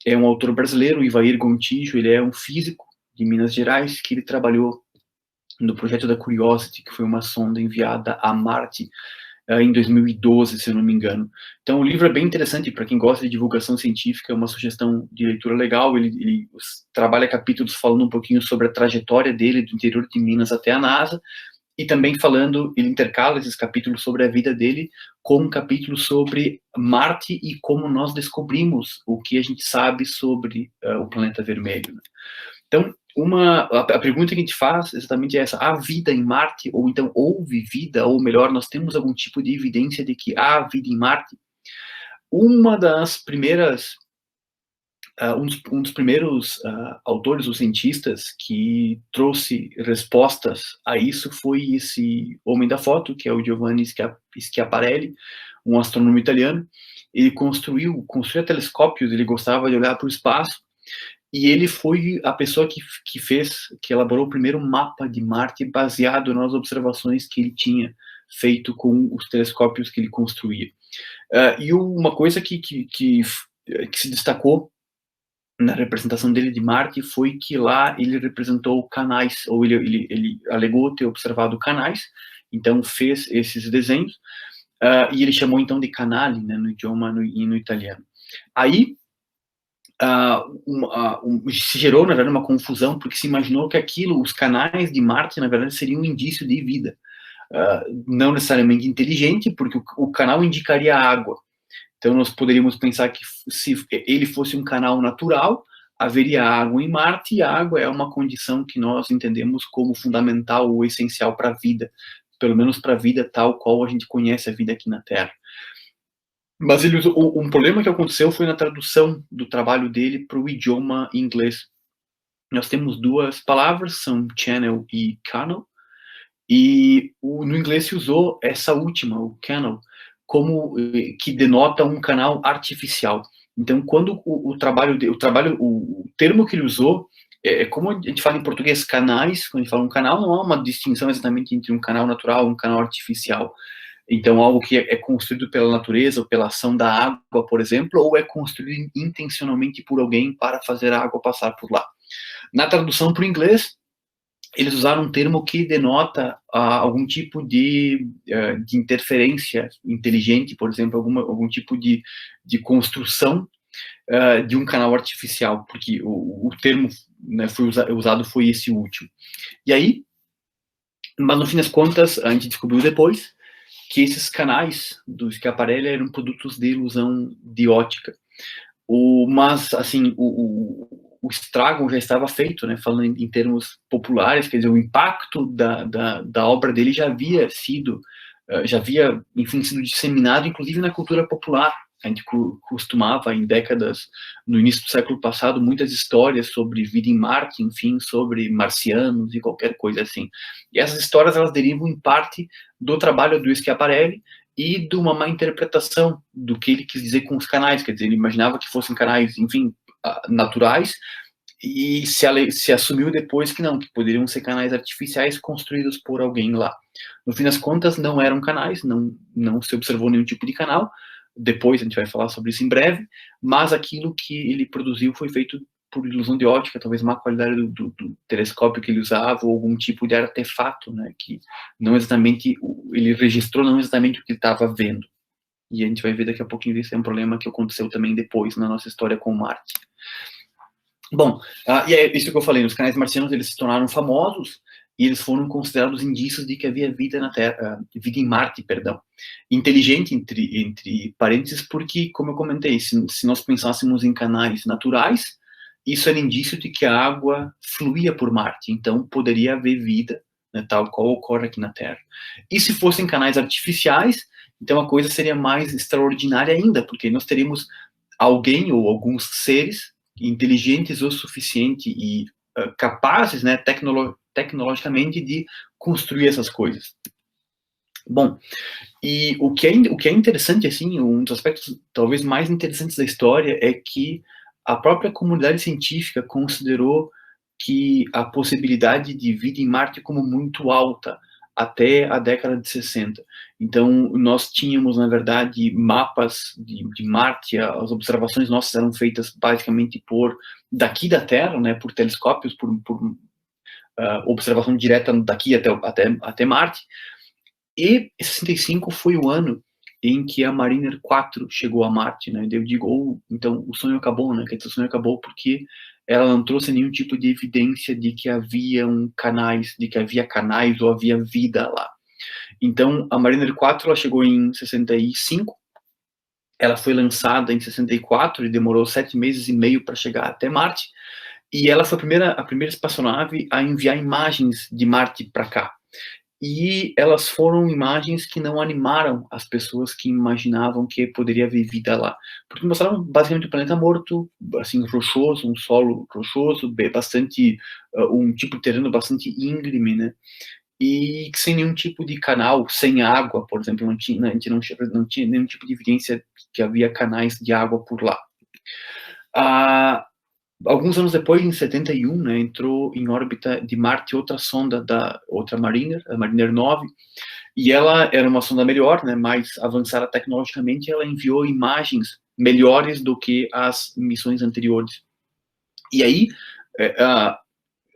É um autor brasileiro, Ivair Gontijo. Ele é um físico de Minas Gerais, que ele trabalhou no projeto da Curiosity, que foi uma sonda enviada a Marte em 2012, se eu não me engano. Então, o livro é bem interessante para quem gosta de divulgação científica, é uma sugestão de leitura legal. Ele trabalha capítulos falando um pouquinho sobre a trajetória dele do interior de Minas até a NASA, e também ele intercala esses capítulos sobre a vida dele com um capítulo sobre Marte e como nós descobrimos o que a gente sabe sobre o planeta vermelho. Né? Então, a pergunta que a gente faz exatamente é essa: há vida em Marte? Ou então houve vida? Ou melhor, nós temos algum tipo de evidência de que há vida em Marte? Uma das primeiras um dos primeiros autores ou cientistas que trouxe respostas a isso foi esse homem da foto, que é o Giovanni Schiaparelli, um astrônomo italiano. Ele construiu telescópios, ele gostava de olhar para o espaço, e ele foi a pessoa que elaborou o primeiro mapa de Marte baseado nas observações que ele tinha feito com os telescópios que ele construía. E uma coisa que se destacou na representação dele de Marte foi que lá ele representou canais, ou ele alegou ter observado canais, então fez esses desenhos, e ele chamou então de canali, né, no idioma no italiano. Aí se gerou, na verdade, uma confusão, porque se imaginou que os canais de Marte, na verdade, seriam um indício de vida. Não necessariamente inteligente, porque o canal indicaria água. Então, nós poderíamos pensar que se ele fosse um canal natural, haveria água em Marte, e a água é uma condição que nós entendemos como fundamental ou essencial para a vida, pelo menos para a vida tal qual a gente conhece a vida aqui na Terra. Mas um problema que aconteceu foi na tradução do trabalho dele para o idioma inglês. Nós temos duas palavras, são channel e canal, e no inglês se usou essa última, o canal, como que denota um canal artificial. Então, quando o termo que ele usou, como a gente fala em português canais, quando a gente fala um canal, não há uma distinção exatamente entre um canal natural e um canal artificial. Então, algo que é construído pela natureza ou pela ação da água, por exemplo, ou é construído intencionalmente por alguém para fazer a água passar por lá. Na tradução para o inglês, eles usaram um termo que denota algum tipo de interferência inteligente, por exemplo, algum tipo de construção de um canal artificial, porque o termo, né, usado foi esse último. E aí, mas no fim das contas, a gente descobriu depois que esses canais do Schiaparelli eram produtos de ilusão de ótica. Mas, assim, o estrago já estava feito, né? Falando em termos populares, quer dizer, o impacto da obra dele já havia sido, enfim, sido disseminado, inclusive na cultura popular. A gente costumava, em décadas, no início do século passado, muitas histórias sobre vida em Marte, enfim, sobre marcianos e qualquer coisa assim. E essas histórias, elas derivam, em parte, do trabalho do Schiaparelli e de uma má interpretação do que ele quis dizer com os canais. Quer dizer, ele imaginava que fossem canais, enfim, naturais, e se assumiu depois que não, que poderiam ser canais artificiais construídos por alguém lá. No fim das contas, não eram canais, não se observou nenhum tipo de canal. Depois a gente vai falar sobre isso em breve, mas aquilo que ele produziu foi feito por ilusão de ótica, talvez má qualidade do telescópio que ele usava, ou algum tipo de artefato, né, que não exatamente, ele registrou não exatamente o que ele estava vendo. E a gente vai ver daqui a pouquinho isso é um problema que aconteceu também depois na nossa história com Marte. Bom, e é isso que eu falei, os canais marcianos, eles se tornaram famosos, e eles foram considerados indícios de que havia vida na Terra, vida em Marte, perdão. Inteligente, entre parênteses, porque, como eu comentei, se nós pensássemos em canais naturais, isso era indício de que a água fluía por Marte, então poderia haver vida, né, tal qual ocorre aqui na Terra. E se fossem canais artificiais, então a coisa seria mais extraordinária ainda, porque nós teríamos alguém ou alguns seres inteligentes o suficiente e capazes, né, tecnologicamente, de construir essas coisas. Bom, e o que é interessante, assim, um dos aspectos talvez mais interessantes da história é que a própria comunidade científica considerou que a possibilidade de vida em Marte como muito alta até a década de 60. Então, nós tínhamos, na verdade, mapas de Marte, as observações nossas eram feitas basicamente daqui da Terra, né, por telescópios, por observação direta daqui até Marte, e 65 foi o ano em que a Mariner 4 chegou a Marte, né? Eu digo, então o sonho acabou, né? Quer dizer, o sonho acabou porque ela não trouxe nenhum tipo de evidência de que havia canais ou havia vida lá. Então, a Mariner 4 ela chegou em 65, ela foi lançada em 64 e demorou 7 meses e meio para chegar até Marte, e ela foi a primeira espaçonave a enviar imagens de Marte para cá. E elas foram imagens que não animaram as pessoas que imaginavam que poderia haver vida lá, porque mostraram basicamente um planeta morto, assim, rochoso, um solo rochoso, bastante, um tipo de terreno bastante íngreme, né, e sem nenhum tipo de canal, sem água, por exemplo, a gente não tinha nenhum tipo de evidência que havia canais de água por lá. Alguns anos depois, em 71, né, entrou em órbita de Marte outra sonda outra Mariner, a Mariner 9, e ela era uma sonda melhor, né, mais avançada tecnologicamente, ela enviou imagens melhores do que as missões anteriores. E aí,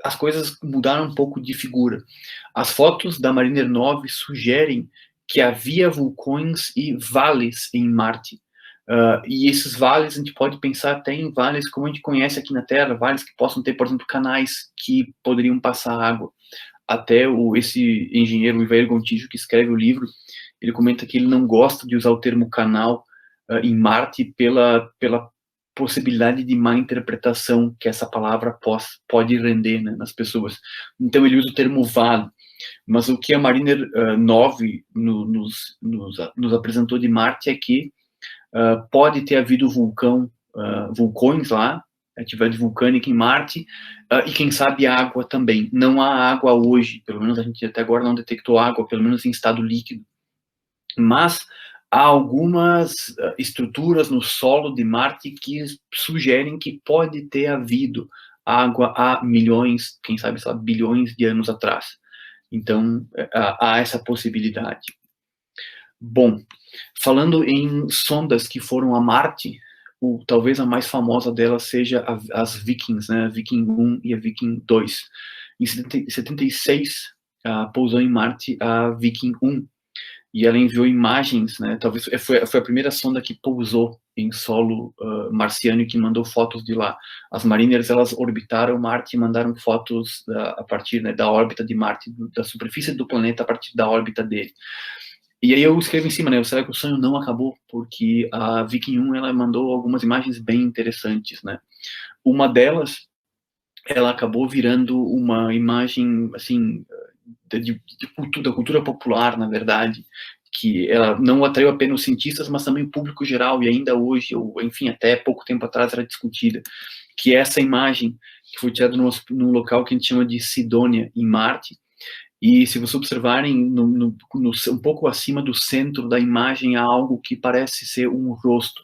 as coisas mudaram um pouco de figura. As fotos da Mariner 9 sugerem que havia vulcões e vales em Marte. E esses vales, a gente pode pensar até em vales como a gente conhece aqui na Terra, vales que possam ter, por exemplo, canais que poderiam passar água. Até esse engenheiro, o Ivair Gontijo, que escreve o livro, ele comenta que ele não gosta de usar o termo canal em Marte pela possibilidade de má interpretação que essa palavra pode render, né, nas pessoas. Então ele usa o termo vale. Mas o que a Mariner 9 nos apresentou de Marte é que pode ter havido vulcões lá, atividade vulcânica em Marte, e quem sabe água também. Não há água hoje, pelo menos a gente até agora não detectou água, pelo menos em estado líquido. Mas há algumas estruturas no solo de Marte que sugerem que pode ter havido água há milhões, quem sabe, sei lá, bilhões de anos atrás. Então, há essa possibilidade. Bom, falando em sondas que foram a Marte, talvez a mais famosa delas seja as Vikings, né? A Viking 1 e a Viking 2. Em 76, pousou em Marte a Viking 1, e ela enviou imagens, né? Talvez foi a primeira sonda que pousou em solo marciano e que mandou fotos de lá. As Mariners, elas orbitaram Marte e mandaram fotos a partir, né, da órbita de Marte, da superfície do planeta a partir da órbita dele. E aí eu escrevo em cima, né, será que o sonho não acabou? Porque a Viking 1, ela mandou algumas imagens bem interessantes, né? Uma delas, ela acabou virando uma imagem, assim, da cultura popular, na verdade, que ela não atraiu apenas os cientistas, mas também o público geral, e ainda hoje, ou enfim, até pouco tempo atrás era discutida, que é essa imagem que foi tirada num local que a gente chama de Sidônia, em Marte, e se vocês observarem, um pouco acima do centro da imagem há algo que parece ser um rosto,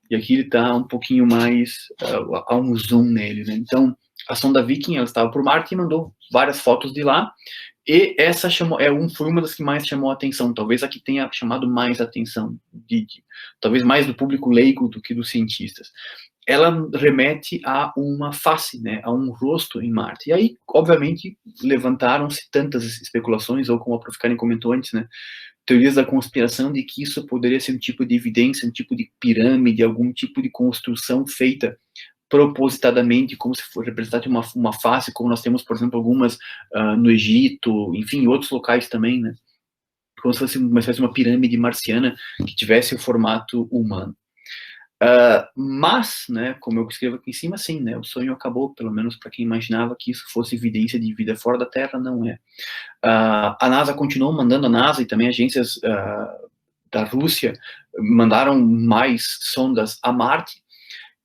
e aqui ele está um pouquinho mais, há um zoom nele, né? Então, a sonda Viking, ela estava por Marte e mandou várias fotos de lá, e essa foi uma das que mais chamou a atenção, talvez a que tenha chamado mais atenção, talvez mais do público leigo do que dos cientistas. Ela remete a uma face, né, a um rosto em Marte. E aí, obviamente, levantaram-se tantas especulações, ou como a Prof. Karen comentou antes, né, teorias da conspiração de que isso poderia ser um tipo de evidência, um tipo de pirâmide, algum tipo de construção feita propositadamente, como se representasse uma face, como nós temos, por exemplo, algumas no Egito, enfim, em outros locais também, né? Como se fosse uma espécie de uma pirâmide marciana que tivesse o formato humano. Mas, né, como eu escrevo aqui em cima, sim, né, o sonho acabou, pelo menos para quem imaginava que isso fosse evidência de vida fora da Terra, não é. A NASA continuou mandando, a NASA e também agências da Rússia mandaram mais sondas a Marte,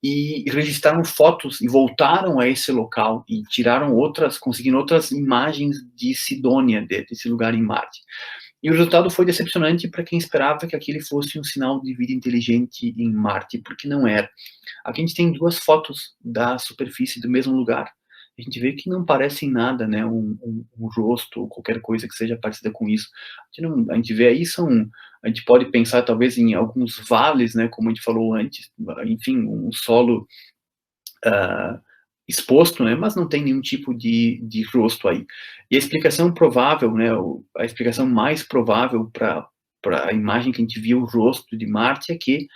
e registraram fotos e voltaram a esse local e conseguiram outras imagens de Sidônia, desse lugar em Marte. E o resultado foi decepcionante para quem esperava que aquele fosse um sinal de vida inteligente em Marte, porque não era. Aqui a gente tem duas fotos da superfície do mesmo lugar. A gente vê que não parece em nada, né, um rosto ou qualquer coisa que seja parecida com isso. A gente vê aí, a gente pode pensar talvez em alguns vales, né, como a gente falou antes, enfim, um solo exposto, né, mas não tem nenhum tipo de rosto aí. E a explicação provável, né, a explicação mais provável para a imagem que a gente viu o rosto de Marte é que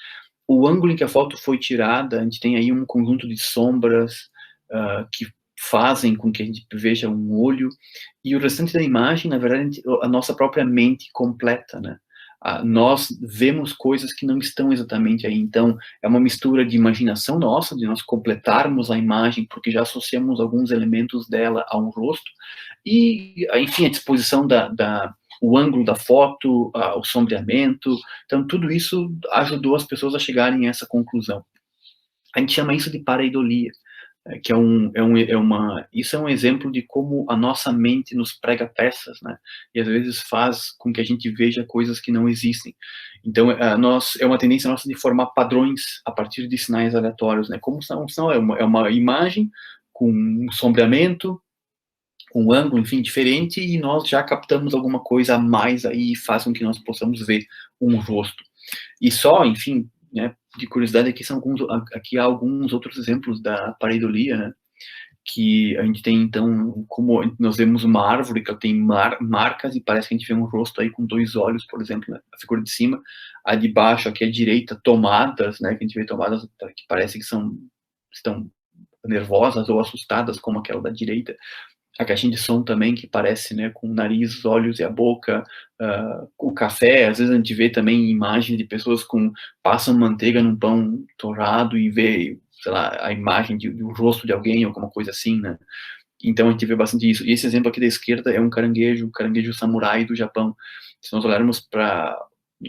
o ângulo em que a foto foi tirada, a gente tem aí um conjunto de sombras que fazem com que a gente veja um olho, e o restante da imagem, na verdade, a nossa própria mente completa, né? Nós vemos coisas que não estão exatamente aí, então é uma mistura de imaginação nossa, de nós completarmos a imagem, porque já associamos alguns elementos dela a um rosto, e, enfim, a disposição o ângulo da foto, o sombreamento, então tudo isso ajudou as pessoas a chegarem a essa conclusão. A gente chama isso de pareidolia, que isso é um exemplo de como a nossa mente nos prega peças, né? E às vezes faz com que a gente veja coisas que não existem. Então, é uma tendência nossa de formar padrões a partir de sinais aleatórios, né? Como é uma imagem com um sombreamento, um ângulo, enfim, diferente, e nós já captamos alguma coisa a mais aí e faz com que nós possamos ver um rosto. E só, enfim, né, de curiosidade, aqui há alguns outros exemplos da pareidolia, né, que a gente tem, então, como nós vemos uma árvore que tem marcas e parece que a gente vê um rosto aí com dois olhos, por exemplo, né, a figura de cima, a de baixo, aqui à direita, tomadas, né, que a gente vê tomadas que parece que estão nervosas ou assustadas, como aquela da direita, a caixinha de som também, que parece, né, com o nariz, os olhos e a boca, o café, às vezes a gente vê também imagens de pessoas passam manteiga num pão torrado e vê, sei lá, a imagem de um rosto de alguém, alguma coisa assim, né, então a gente vê bastante isso. E esse exemplo aqui da esquerda é um caranguejo samurai do Japão. Se nós olharmos para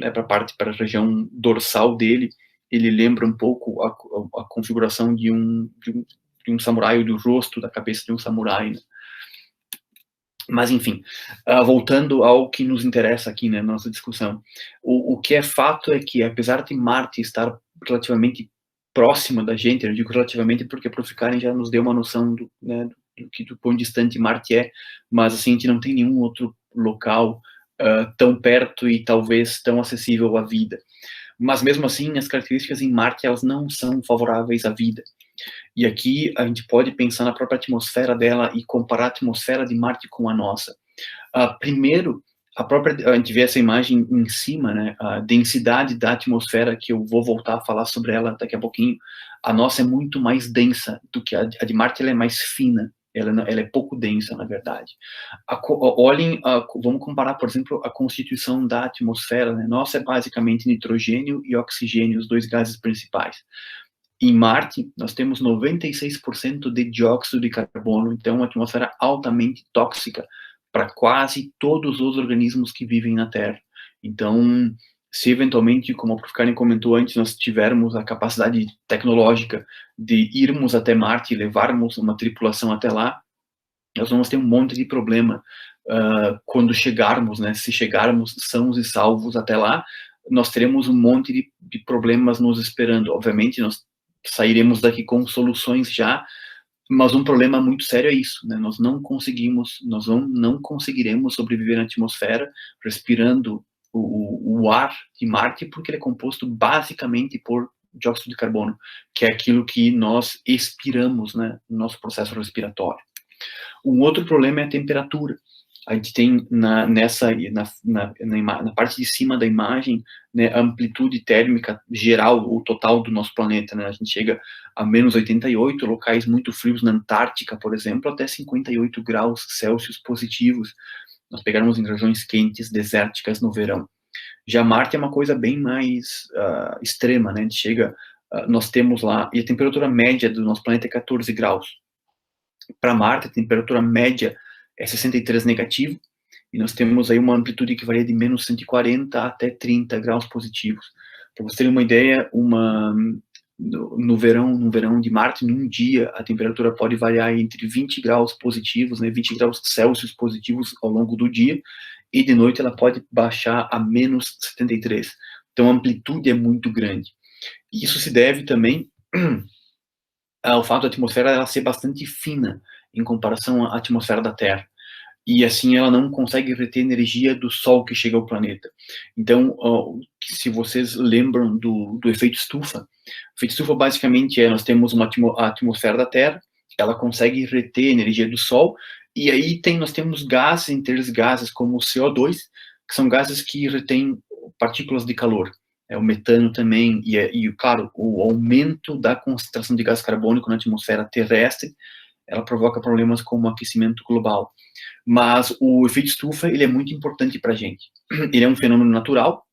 a região dorsal dele, ele lembra um pouco a configuração de um samurai, do rosto, da cabeça de um samurai, né? Mas, enfim, voltando ao que nos interessa aqui, né, na nossa discussão, o que é fato é que, apesar de Marte estar relativamente próxima da gente, eu digo relativamente porque a Prof. Karen já nos deu uma noção do quão distante Marte é, mas, assim, a gente não tem nenhum outro local tão perto e talvez tão acessível à vida. Mas mesmo assim, as características em Marte, elas não são favoráveis à vida. E aqui a gente pode pensar na própria atmosfera dela e comparar a atmosfera de Marte com a nossa. Primeiro, a gente vê essa imagem em cima, né, a densidade da atmosfera, que eu vou voltar a falar sobre ela daqui a pouquinho. A nossa é muito mais densa do que a de Marte, ela é mais fina, ela é pouco densa, na verdade. Vamos comparar, por exemplo, a constituição da atmosfera, né? Nossa é basicamente nitrogênio e oxigênio, os dois gases principais. Em Marte, nós temos 96% de dióxido de carbono, então uma atmosfera altamente tóxica para quase todos os organismos que vivem na Terra. Então, se eventualmente, como o Prof. Karen comentou antes, nós tivermos a capacidade tecnológica de irmos até Marte e levarmos uma tripulação até lá, nós vamos ter um monte de problema quando chegarmos, né? Se chegarmos sãos e salvos até lá, nós teremos um monte de problemas nos esperando. Obviamente, nós sairemos daqui com soluções já, mas um problema muito sério é isso, né? Nós não conseguiremos sobreviver na atmosfera respirando o ar de Marte, porque ele é composto basicamente por dióxido de carbono, que é aquilo que nós expiramos, né, no nosso processo respiratório. Um outro problema é a temperatura. A gente tem na parte de cima da imagem, né, a amplitude térmica geral, ou total do nosso planeta, né? A gente chega a menos 88, locais muito frios na Antártica, por exemplo, até 58 graus Celsius positivos. Nós pegarmos em regiões quentes, desérticas no verão. Já Marte é uma coisa bem mais extrema, né? A gente chega, nós temos lá, e a temperatura média do nosso planeta é 14 graus. Para Marte, a temperatura média é 63 negativo, e nós temos aí uma amplitude que varia de menos 140 até 30 graus positivos. Para você ter uma ideia, no verão de Marte, num dia, a temperatura pode variar entre 20 graus positivos, né, 20 graus Celsius positivos ao longo do dia, e de noite ela pode baixar a menos 73. Então a amplitude é muito grande. Isso se deve também ao fato da atmosfera ela ser bastante fina em comparação à atmosfera da Terra. E assim ela não consegue reter energia do Sol que chega ao planeta. Então, se vocês lembram do efeito estufa, o efeito estufa basicamente nós temos a atmosfera da Terra, ela consegue reter energia do Sol, e aí nós temos gases, entre eles gases como o CO2, que são gases que retêm partículas de calor. O metano também, e claro, o aumento da concentração de gás carbônico na atmosfera terrestre, ela provoca problemas como aquecimento global. Mas o efeito estufa, ele é muito importante para a gente. Ele é um fenômeno natural.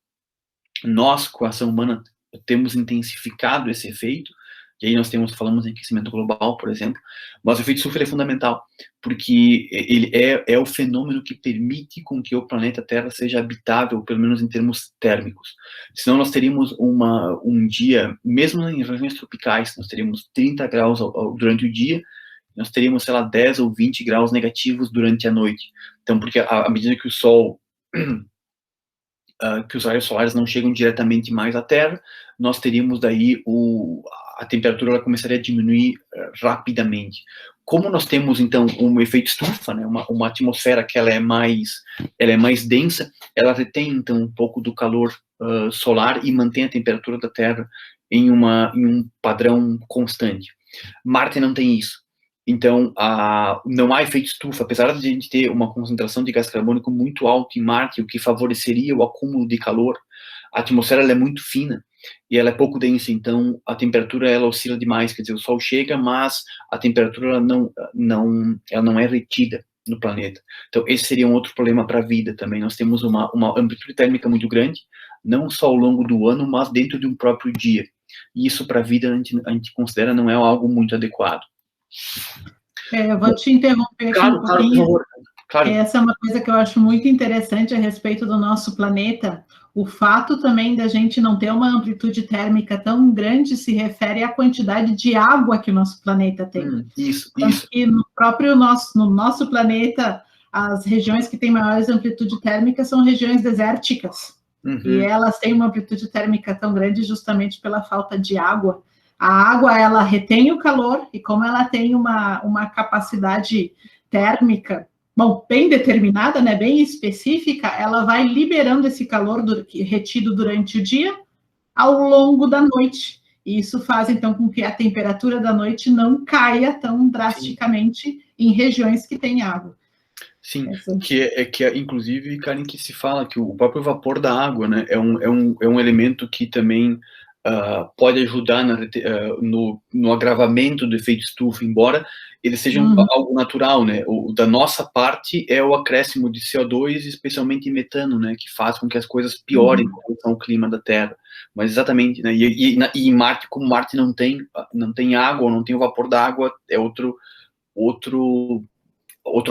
Nós, com a ação humana, temos intensificado esse efeito. E aí nós falamos em aquecimento global, por exemplo. Mas o efeito estufa ele é fundamental, porque ele é o fenômeno que permite com que o planeta Terra seja habitável, pelo menos em termos térmicos. Senão nós teríamos um dia, mesmo em regiões tropicais, nós teríamos 30 graus durante o dia, nós teríamos, sei lá, 10 ou 20 graus negativos durante a noite. Então, porque à medida que o Sol, que os raios solares não chegam diretamente mais à Terra, nós teríamos daí a temperatura ela começaria a diminuir rapidamente. Como nós temos, então, um efeito estufa, né, uma atmosfera que ela é mais densa, ela retém, então, um pouco do calor solar e mantém a temperatura da Terra em um padrão constante. Marte não tem isso. Então, não há efeito estufa, apesar de a gente ter uma concentração de gás carbônico muito alta em Marte, o que favoreceria o acúmulo de calor. A atmosfera ela é muito fina e ela é pouco densa, então a temperatura ela oscila demais, quer dizer, o Sol chega, mas a temperatura ela não é retida no planeta. Então, esse seria um outro problema para a vida também. Nós temos uma amplitude térmica muito grande, não só ao longo do ano, mas dentro de um próprio dia. E isso para a vida a gente considera não é algo muito adequado. Eu vou te interromper aqui um pouquinho. Claro, por favor. Claro. Essa é uma coisa que eu acho muito interessante a respeito do nosso planeta. O fato também da gente não ter uma amplitude térmica tão grande se refere à quantidade de água que o nosso planeta tem. Isso. E no nosso planeta, as regiões que têm maiores amplitude térmica são regiões desérticas. Uhum. E elas têm uma amplitude térmica tão grande justamente pela falta de água. A água, ela retém o calor, e como ela tem uma capacidade térmica bom, bem determinada, né, bem específica, ela vai liberando esse calor retido durante o dia ao longo da noite. E isso faz, então, com que a temperatura da noite não caia tão drasticamente em regiões que têm água. Sim, inclusive, Karen, que se fala que o próprio vapor da água, né, é um elemento que também pode ajudar no agravamento do efeito estufa, embora ele seja algo natural, né? Da nossa parte é o acréscimo de CO2, especialmente metano, né, que faz com que as coisas piorem com relação ao clima da Terra. Mas exatamente, né? E em Marte, como Marte não tem água, não tem o vapor da água, é outro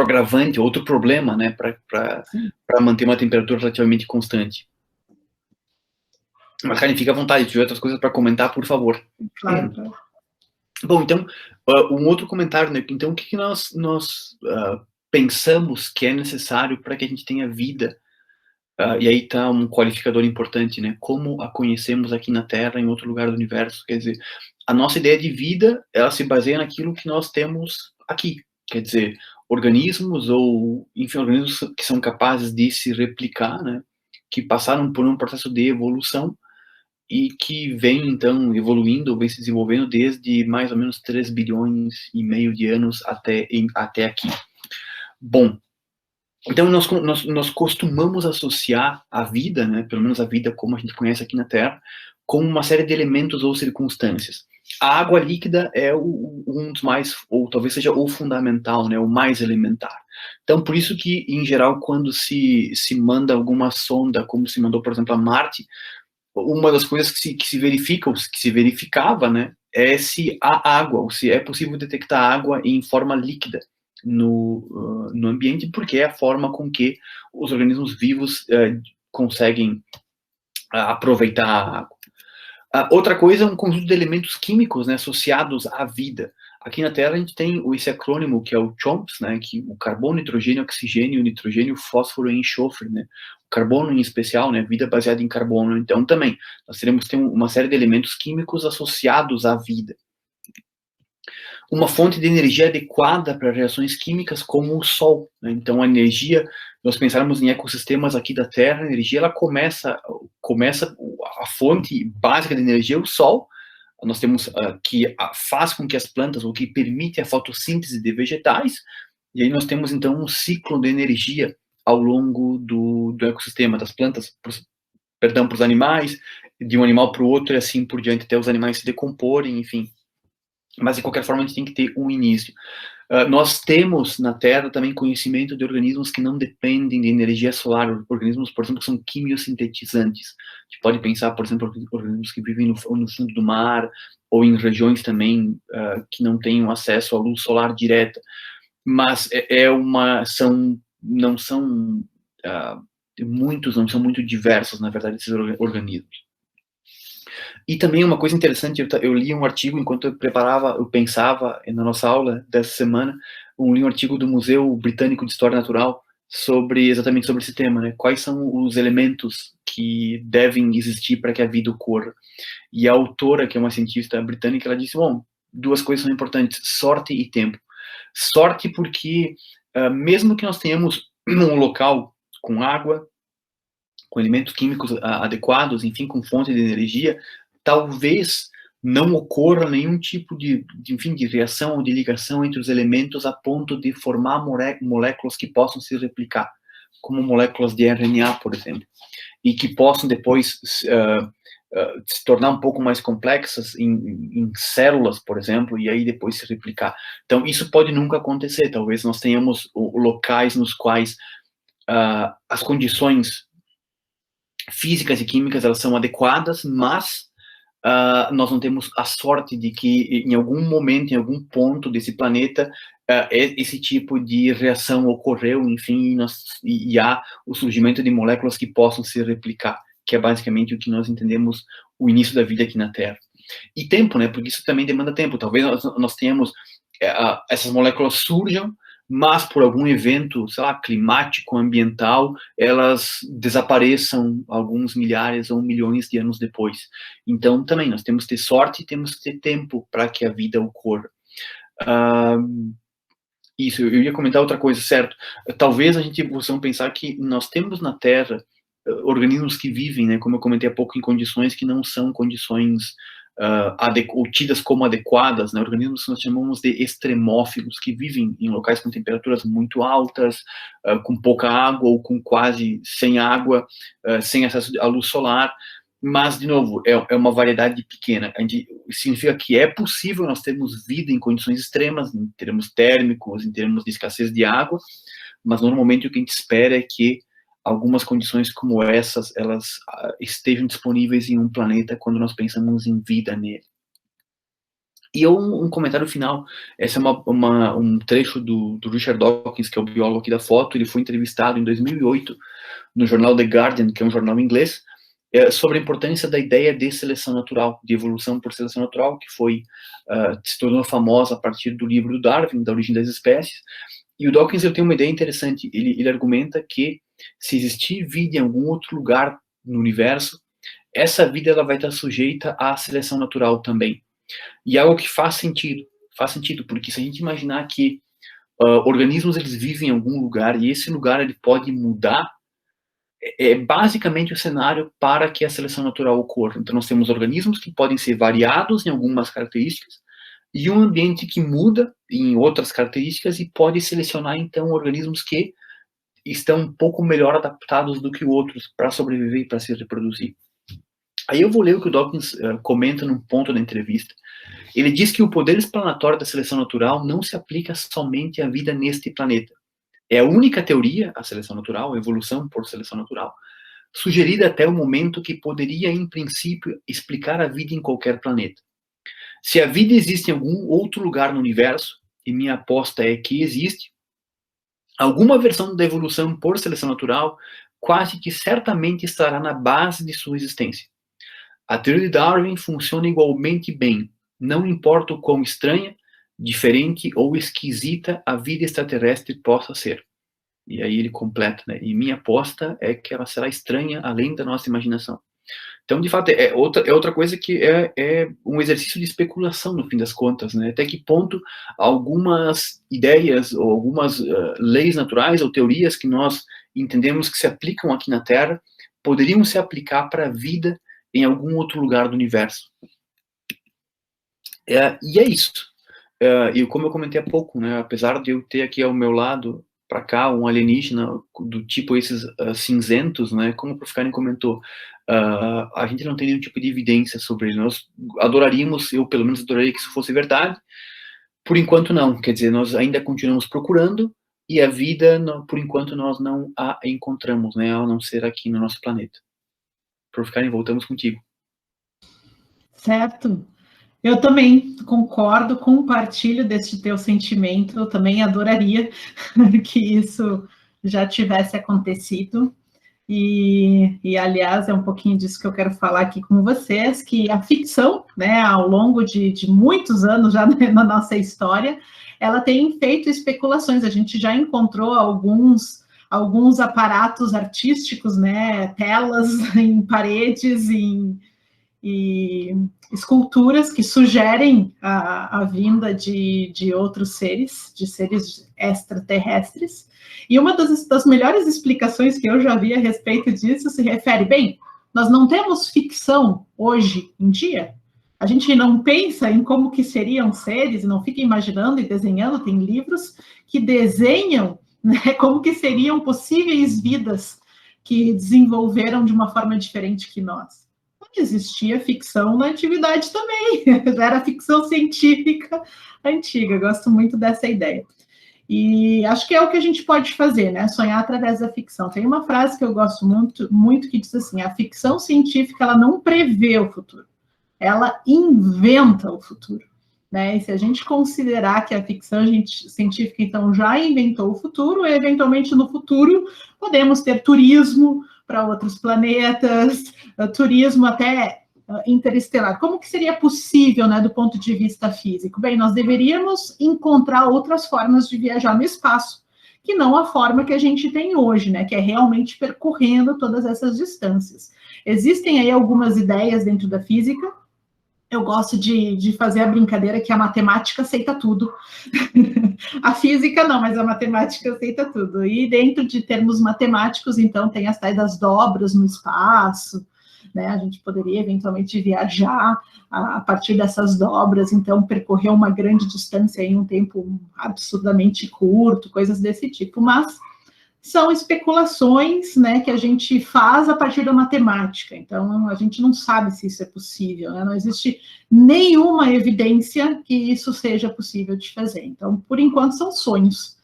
agravante, outro problema, né, para manter uma temperatura relativamente constante. Mas, Karen, fica à vontade, se tiver outras coisas para comentar, por favor. Claro. Bom, então, um outro comentário, né? Então, o que nós pensamos que é necessário para que a gente tenha vida? E aí está um qualificador importante, né? Como a conhecemos aqui na Terra, em outro lugar do universo. Quer dizer, a nossa ideia de vida, ela se baseia naquilo que nós temos aqui. Quer dizer, organismos que são capazes de se replicar, né? Que passaram por um processo de evolução e que vem, então, evoluindo, vem se desenvolvendo desde mais ou menos 3,5 bilhões de anos até aqui. Bom, então nós costumamos associar a vida, né, pelo menos a vida como a gente conhece aqui na Terra, com uma série de elementos ou circunstâncias. A água líquida é um dos mais, ou talvez seja o fundamental, né, o mais elementar. Então, por isso que, em geral, quando se manda alguma sonda, como se mandou, por exemplo, a Marte, uma das coisas que se verificava, né, é se há água, ou se é possível detectar água em forma líquida no ambiente, porque é a forma com que os organismos vivos conseguem aproveitar a água. Outra coisa é um conjunto de elementos químicos, né, associados à vida. Aqui na Terra a gente tem esse acrônimo que é o CHOMPS, né, que o carbono, nitrogênio, oxigênio, nitrogênio, fósforo e enxofre, né. O carbono em especial, né, vida baseada em carbono. Então também nós teremos uma série de elementos químicos associados à vida. Uma fonte de energia adequada para reações químicas como o Sol, né. Então a energia, nós pensarmos em ecossistemas aqui da Terra, a energia ela começa a fonte básica de energia é o Sol. Nós temos que faz com que as plantas, ou que permite a fotossíntese de vegetais, e aí nós temos então um ciclo de energia ao longo do ecossistema, das plantas, para os animais, de um animal para o outro e assim por diante, até os animais se decomporem, enfim. Mas de qualquer forma a gente tem que ter um início. Nós temos na Terra também conhecimento de organismos que não dependem de energia solar, organismos, por exemplo, que são quimiosintetizantes. A gente pode pensar, por exemplo, organismos que vivem no fundo do mar, ou em regiões também que não têm acesso à luz solar direta. Mas não são muito diversos, na verdade, esses organismos. E também uma coisa interessante, eu li um artigo enquanto eu pensava na nossa aula dessa semana, li um artigo do Museu Britânico de História Natural exatamente sobre esse tema, né? Quais são os elementos que devem existir para que a vida ocorra? E a autora, que é uma cientista britânica, ela disse, bom, duas coisas são importantes, sorte e tempo. Sorte porque, mesmo que nós tenhamos um local com água, com elementos químicos adequados, enfim, com fonte de energia, talvez não ocorra nenhum tipo de reação ou de ligação entre os elementos a ponto de formar moléculas que possam se replicar, como moléculas de RNA, por exemplo, e que possam depois se tornar um pouco mais complexas em células, por exemplo, e aí depois se replicar. Então, isso pode nunca acontecer. Talvez nós tenhamos locais nos quais as condições físicas e químicas elas são adequadas, mas nós não temos a sorte de que em algum momento, em algum ponto desse planeta, esse tipo de reação ocorreu, enfim, e há o surgimento de moléculas que possam se replicar, que é basicamente o que nós entendemos o início da vida aqui na Terra. E tempo, né, porque isso também demanda tempo. Talvez nós tenhamos, essas moléculas surjam, mas por algum evento, sei lá, climático, ambiental, elas desapareçam alguns milhares ou milhões de anos depois. Então, também, nós temos que ter sorte e temos que ter tempo para que a vida ocorra. Isso, eu ia comentar outra coisa, certo? Talvez a gente possa pensar que nós temos na Terra organismos que vivem, né, como eu comentei há pouco, em condições que não são condições ou tidas como adequadas, né, organismos que nós chamamos de extremófilos, que vivem em locais com temperaturas muito altas, com pouca água ou com quase sem água, sem acesso à luz solar, mas, de novo, é uma variedade pequena. Significa que é possível nós termos vida em condições extremas, em termos térmicos, em termos de escassez de água, mas normalmente o que a gente espera é que algumas condições como essas, elas estejam disponíveis em um planeta quando nós pensamos em vida nele. E um comentário final, esse é um trecho do Richard Dawkins, que é o biólogo aqui da foto. Ele foi entrevistado em 2008 no jornal The Guardian, que é um jornal inglês, sobre a importância da ideia de seleção natural, de evolução por seleção natural, que se tornou famosa a partir do livro do Darwin, Da Origem das Espécies. E o Dawkins tem uma ideia interessante. Ele argumenta que se existir vida em algum outro lugar no universo, essa vida ela vai estar sujeita à seleção natural também. E é algo que faz sentido, porque se a gente imaginar que organismos eles vivem em algum lugar e esse lugar ele pode mudar, é basicamente o cenário para que a seleção natural ocorra. Então nós temos organismos que podem ser variados em algumas características e um ambiente que muda em outras características e pode selecionar então organismos que estão um pouco melhor adaptados do que outros para sobreviver e para se reproduzir. Aí eu vou ler o que o Dawkins comenta num ponto da entrevista. Ele diz que o poder explanatório da seleção natural não se aplica somente à vida neste planeta. É a única teoria, a seleção natural, a evolução por seleção natural, sugerida até o momento que poderia, em princípio, explicar a vida em qualquer planeta. Se a vida existe em algum outro lugar no universo, e minha aposta é que existe, alguma versão da evolução por seleção natural quase que certamente estará na base de sua existência. A teoria de Darwin funciona igualmente bem, não importa o quão estranha, diferente ou esquisita a vida extraterrestre possa ser. E aí ele completa, né? E minha aposta é que ela será estranha além da nossa imaginação. Então, de fato, é outra coisa que é um exercício de especulação, no fim das contas, né? Até que ponto algumas ideias ou algumas leis naturais ou teorias que nós entendemos que se aplicam aqui na Terra poderiam se aplicar para a vida em algum outro lugar do universo. E é isso. E como eu comentei há pouco, né? Apesar de eu ter aqui ao meu lado, para cá, um alienígena do tipo esses cinzentos, né? Como o Prof. Karen comentou, a gente não tem nenhum tipo de evidência sobre ele. Nós adoraríamos, eu pelo menos adoraria que isso fosse verdade. Por enquanto não, quer dizer, nós ainda continuamos procurando e a vida, por enquanto, nós não a encontramos, né? A não ser aqui no nosso planeta. Prof. Karen, voltamos contigo. Certo. Eu também concordo, compartilho deste teu sentimento, eu também adoraria que isso já tivesse acontecido. E, aliás, é um pouquinho disso que eu quero falar aqui com vocês, que a ficção, né, ao longo de muitos anos já na nossa história, ela tem feito especulações. A gente já encontrou alguns aparatos artísticos, né, telas em paredes, e esculturas que sugerem a vinda de outros seres, de seres extraterrestres. E uma das melhores explicações que eu já vi a respeito disso se refere, bem, nós não temos ficção hoje em dia, a gente não pensa em como que seriam seres, não fica imaginando e desenhando, tem livros que desenham, né, como que seriam possíveis vidas que desenvolveram de uma forma diferente que nós. Existia ficção na antiguidade também, era ficção científica antiga, gosto muito dessa ideia. E acho que é o que a gente pode fazer, né? Sonhar através da ficção. Tem uma frase que eu gosto muito, muito que diz assim, a ficção científica, ela não prevê o futuro, ela inventa o futuro, né? E se a gente considerar que a ficção científica, então, já inventou o futuro, eventualmente no futuro podemos ter turismo para outros planetas, turismo até interestelar. Como que seria possível, né, do ponto de vista físico? Bem, nós deveríamos encontrar outras formas de viajar no espaço, que não a forma que a gente tem hoje, né, que é realmente percorrendo todas essas distâncias. Existem aí algumas ideias dentro da física Eu gosto de fazer a brincadeira que a matemática aceita tudo. A física não, mas a matemática aceita tudo. E dentro de termos matemáticos, então, tem as tais das dobras no espaço, né? A gente poderia eventualmente viajar a partir dessas dobras, então percorrer uma grande distância em um tempo absurdamente curto, coisas desse tipo, mas são especulações, né, que a gente faz a partir da matemática, então a gente não sabe se isso é possível, né? Não existe nenhuma evidência que isso seja possível de fazer, então, por enquanto, são sonhos,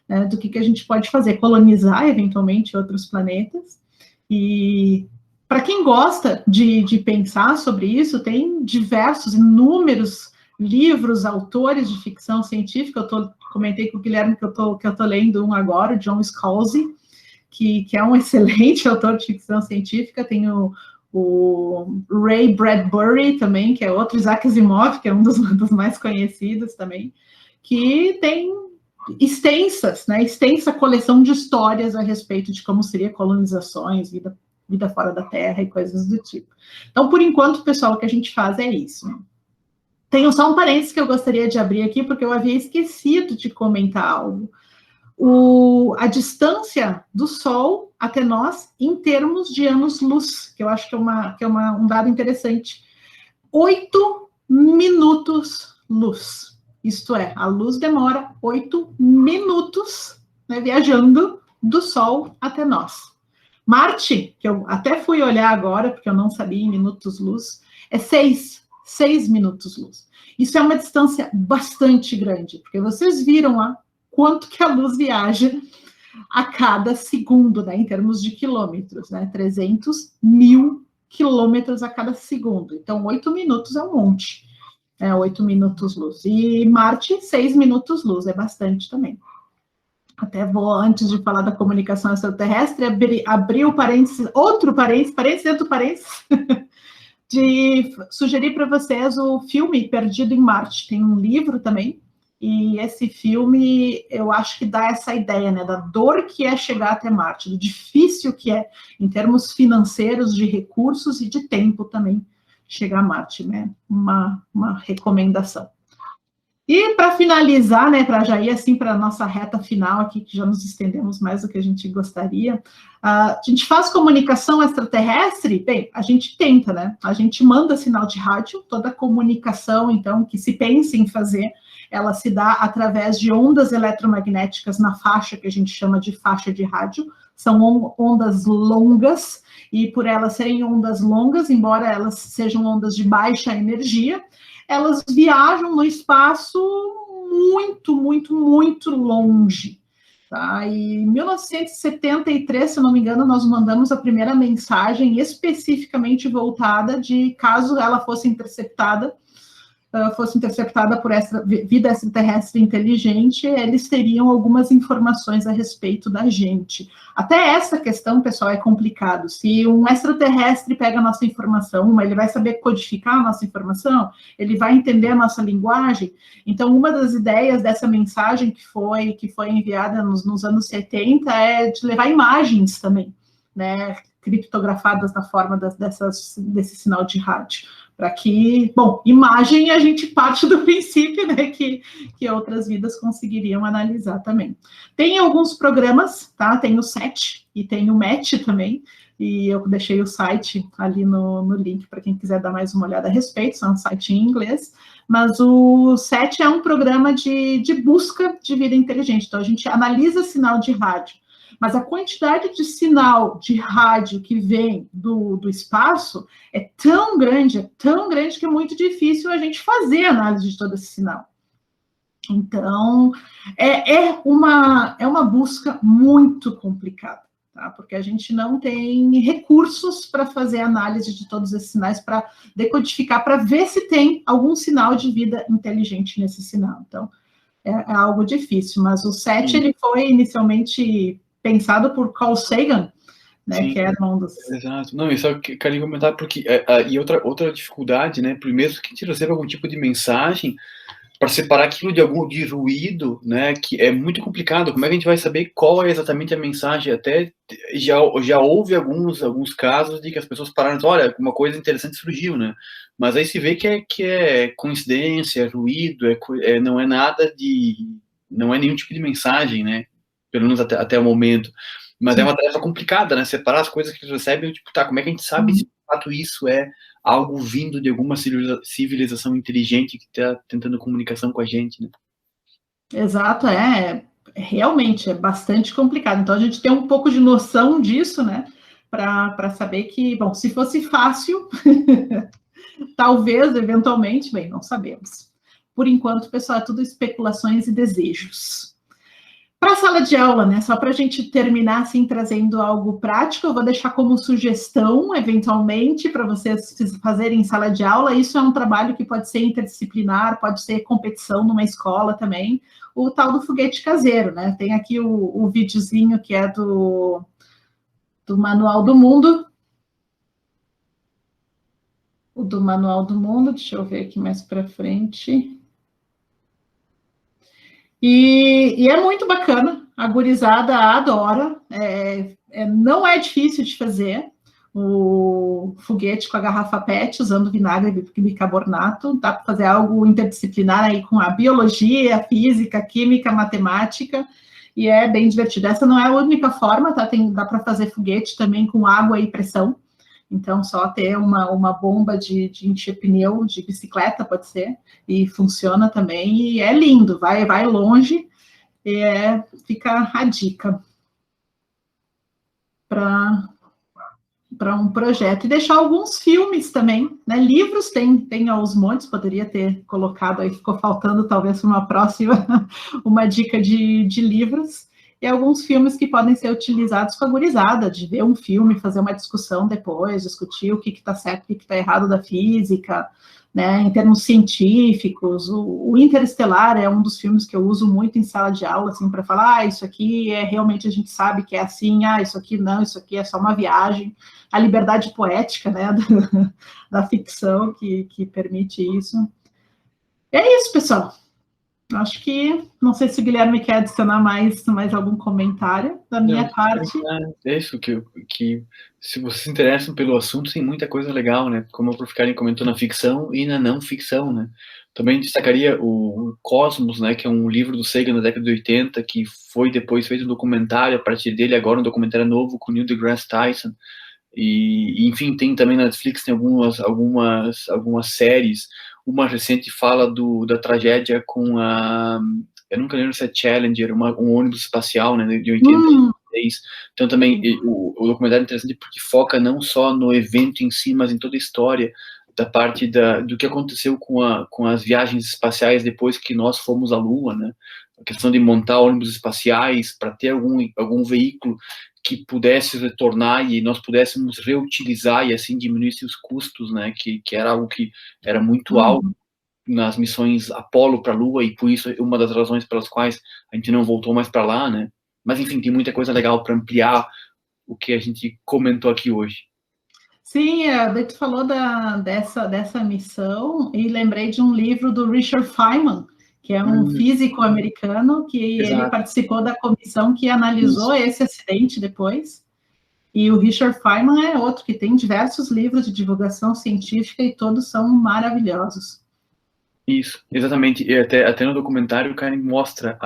né, do que a gente pode fazer, colonizar, eventualmente, outros planetas, e para quem gosta de pensar sobre isso, tem diversos, inúmeros livros, autores de ficção científica. Comentei com o Guilherme que eu tô lendo um agora, o John Scalzi, que é um excelente autor de ficção científica. Tem o Ray Bradbury também, que é outro, Isaac Asimov, que é um dos mais conhecidos também, que tem extensa coleção de histórias a respeito de como seria colonizações, vida fora da Terra e coisas do tipo. Então, por enquanto, pessoal, o que a gente faz é isso. Tenho só um parênteses que eu gostaria de abrir aqui, porque eu havia esquecido de comentar algo. A distância do Sol até nós, em termos de anos-luz, que eu acho que é um dado interessante. 8 minutos-luz. Isto é, a luz demora 8 minutos, né, viajando do Sol até nós. Marte, que eu até fui olhar agora, porque eu não sabia em minutos-luz, é 6 minutos-luz. Isso é uma distância bastante grande, porque vocês viram lá quanto que a luz viaja a cada segundo, né, em termos de quilômetros, né, 300 mil quilômetros a cada segundo. Então, 8 minutos é um monte, 8 minutos-luz. E Marte, 6 minutos-luz, é bastante também. Até vou, antes de falar da comunicação extraterrestre, abrir o parênteses, outro parênteses dentro do parênteses, de sugerir para vocês o filme Perdido em Marte. Tem um livro também, e esse filme, eu acho que dá essa ideia, né, da dor que é chegar até Marte, do difícil que é, em termos financeiros, de recursos e de tempo também, chegar a Marte, né, uma recomendação. E para finalizar, né, para já ir assim para a nossa reta final aqui, que já nos estendemos mais do que a gente gostaria, a gente faz comunicação extraterrestre? Bem, a gente tenta, né? A gente manda sinal de rádio, toda comunicação, então, que se pense em fazer, ela se dá através de ondas eletromagnéticas na faixa, que a gente chama de faixa de rádio, são ondas longas, e por elas serem ondas longas, embora elas sejam ondas de baixa energia, elas viajam no espaço muito, muito, muito longe. Tá? E em 1973, se não me engano, nós mandamos a primeira mensagem especificamente voltada de caso ela fosse interceptada por vida extraterrestre inteligente, eles teriam algumas informações a respeito da gente. Até essa questão, pessoal, é complicado. Se um extraterrestre pega a nossa informação, ele vai saber codificar a nossa informação, ele vai entender a nossa linguagem. Então, uma das ideias dessa mensagem que foi enviada nos anos 70 é de levar imagens também, né, criptografadas na forma desse sinal de rádio. Para que, bom, imagem a gente parte do princípio, né, que outras vidas conseguiriam analisar também. Tem alguns programas, tá? Tem o SET e tem o MET também, e eu deixei o site ali no link para quem quiser dar mais uma olhada a respeito, são um site em inglês, mas o SET é um programa de busca de vida inteligente, então a gente analisa sinal de rádio, mas a quantidade de sinal de rádio que vem do espaço é tão grande que é muito difícil a gente fazer análise de todo esse sinal. Então, é uma busca muito complicada, tá? Porque a gente não tem recursos para fazer análise de todos esses sinais, para decodificar, para ver se tem algum sinal de vida inteligente nesse sinal. Então, é algo difícil, mas o SET, ele foi inicialmente pensado por Carl Sagan, né, sim, que era um dos... Exato. Não, eu só queria comentar porque... e outra dificuldade, né, primeiro que a gente recebe algum tipo de mensagem, para separar aquilo de ruído, né, que é muito complicado. Como é que a gente vai saber qual é exatamente a mensagem? Até já houve alguns casos de que as pessoas pararam e olha, uma coisa interessante surgiu, né? Mas aí se vê que é coincidência, é ruído, não é nada não é nenhum tipo de mensagem, né? Pelo menos até o momento. Mas é uma tarefa complicada, né? Separar as coisas que eles recebem, tipo, tá, como é que a gente sabe se de fato isso é algo vindo de alguma civilização inteligente que está tentando comunicação com a gente, né? Exato, realmente é bastante complicado. Então a gente tem um pouco de noção disso, né? Para saber que, bom, se fosse fácil, talvez, eventualmente, bem, não sabemos. Por enquanto, pessoal, é tudo especulações e desejos. Para a sala de aula, né? Só para a gente terminar assim, trazendo algo prático, eu vou deixar como sugestão, eventualmente, para vocês fazerem em sala de aula. Isso é um trabalho que pode ser interdisciplinar, pode ser competição numa escola também. O tal do foguete caseiro, né? Tem aqui o videozinho que é do Manual do Mundo. O do Manual do Mundo, deixa eu ver aqui mais para frente. E é muito bacana, a gurizada adora, não é difícil de fazer, o foguete com a garrafa PET, usando vinagre e bicarbonato, dá para fazer algo interdisciplinar aí com a biologia, a física, a química, a matemática, e é bem divertido. Essa não é a única forma, tá? Dá para fazer foguete também com água e pressão, então só ter uma bomba de encher pneu de bicicleta, pode ser, e funciona também, e é lindo, vai longe, e fica a dica para um projeto. E deixar alguns filmes também, né? Livros tem aos montes, poderia ter colocado aí, ficou faltando talvez para uma próxima, uma dica de livros, e alguns filmes que podem ser utilizados com a gurizada, de ver um filme, fazer uma discussão depois, discutir o que está certo, o que está errado da física, né, em termos científicos. O Interestelar é um dos filmes que eu uso muito em sala de aula, assim, para falar, isso aqui realmente a gente sabe que é assim, isso aqui não, isso aqui é só uma viagem. A liberdade poética, né, da ficção que permite isso. É isso, pessoal. Acho que, não sei se o Guilherme quer adicionar mais algum comentário da minha parte. É isso, que se vocês se interessam pelo assunto, tem muita coisa legal, né? Como o Prof. Karen comentou, na ficção e na não ficção, né? Também destacaria o Cosmos, né? Que é um livro do Sagan da década de 80, que foi depois feito um documentário a partir dele, agora um documentário novo com Neil deGrasse Tyson. E enfim, tem também na Netflix, tem algumas séries. Uma recente fala da tragédia com eu nunca lembro se é Challenger, um ônibus espacial, né, de 86. Então também o documentário é interessante porque foca não só no evento em si, mas em toda a história da parte do que aconteceu com as viagens espaciais depois que nós fomos à Lua, né? A questão de montar ônibus espaciais para ter algum veículo que pudesse retornar e nós pudéssemos reutilizar e assim diminuísse os custos, né? Que era algo que era muito alto nas missões Apollo para a Lua, e por isso é uma das razões pelas quais a gente não voltou mais para lá, né? Mas enfim, tem muita coisa legal para ampliar o que a gente comentou aqui hoje. Sim, daí tu falou dessa missão e lembrei de um livro do Richard Feynman, que é um físico americano, que ele participou da comissão que analisou esse acidente depois. E o Richard Feynman é outro que tem diversos livros de divulgação científica e todos são maravilhosos. Isso, exatamente. E até no documentário o cara mostra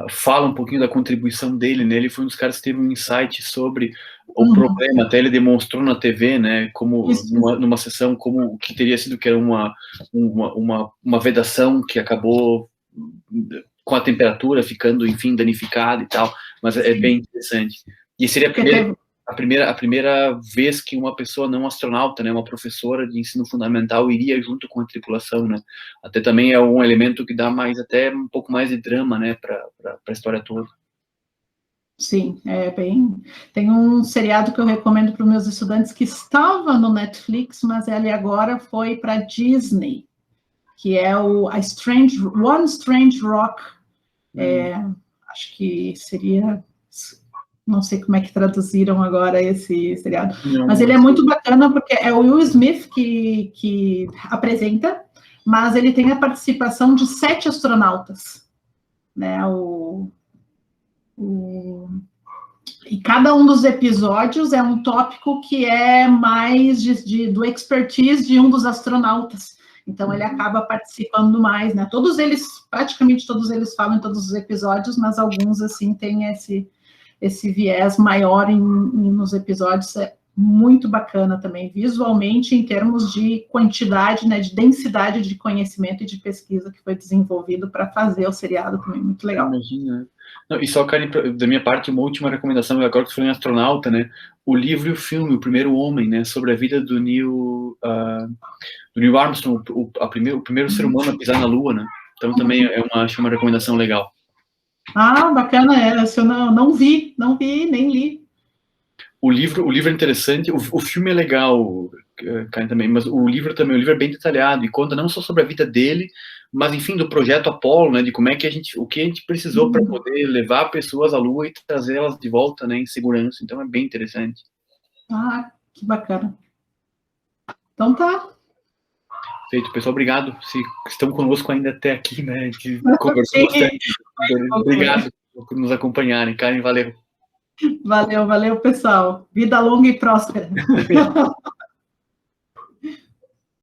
fala um pouquinho da contribuição dele, né? Ele foi um dos caras que teve um insight sobre o problema, até ele demonstrou na TV, né, como numa sessão, como o que teria sido, que era uma vedação que acabou com a temperatura ficando, enfim, danificada e tal, mas é bem interessante. E seria a primeira vez que uma pessoa não astronauta, né, uma professora de ensino fundamental, iria junto com a tripulação, né? Até também é um elemento que dá até um pouco mais de drama, né, para a história toda. Sim, tem um seriado que eu recomendo para os meus estudantes que estava no Netflix, mas ele agora foi para Disney, que é One Strange Rock. Acho que seria... Não sei como é que traduziram agora esse seriado, mas ele é muito bacana porque é o Will Smith que apresenta, mas ele tem a participação de 7 astronautas, né? E cada um dos episódios é um tópico que é mais do expertise de um dos astronautas. Então, ele acaba participando mais, né? Todos eles, praticamente todos eles falam em todos os episódios, mas alguns, assim, têm esse viés maior nos episódios. É muito bacana também, visualmente, em termos de quantidade, né? De densidade de conhecimento e de pesquisa que foi desenvolvido para fazer o seriado também. Muito legal. Imagina. Não, e só, Karen, da minha parte, uma última recomendação, agora que você falou em astronauta, né? O livro e o filme, O Primeiro Homem, né? Sobre a vida do Neil Armstrong, o primeiro ser humano a pisar na Lua, né? Então também acho uma recomendação legal. Ah, bacana, essa eu não vi, nem li. O livro é interessante, o filme é legal, Karen, também, mas o livro é bem detalhado e conta não só sobre a vida dele, mas, enfim, do projeto Apollo, né, de como é que o que a gente precisou para poder levar pessoas à Lua e trazê-las de volta, né, em segurança. Então é bem interessante. Ah, que bacana. Então tá. Feito, pessoal, obrigado. Se estão conosco ainda até aqui, né, a gente conversou bastante. Obrigado por nos acompanharem. Karen, valeu. Valeu, pessoal. Vida longa e próspera.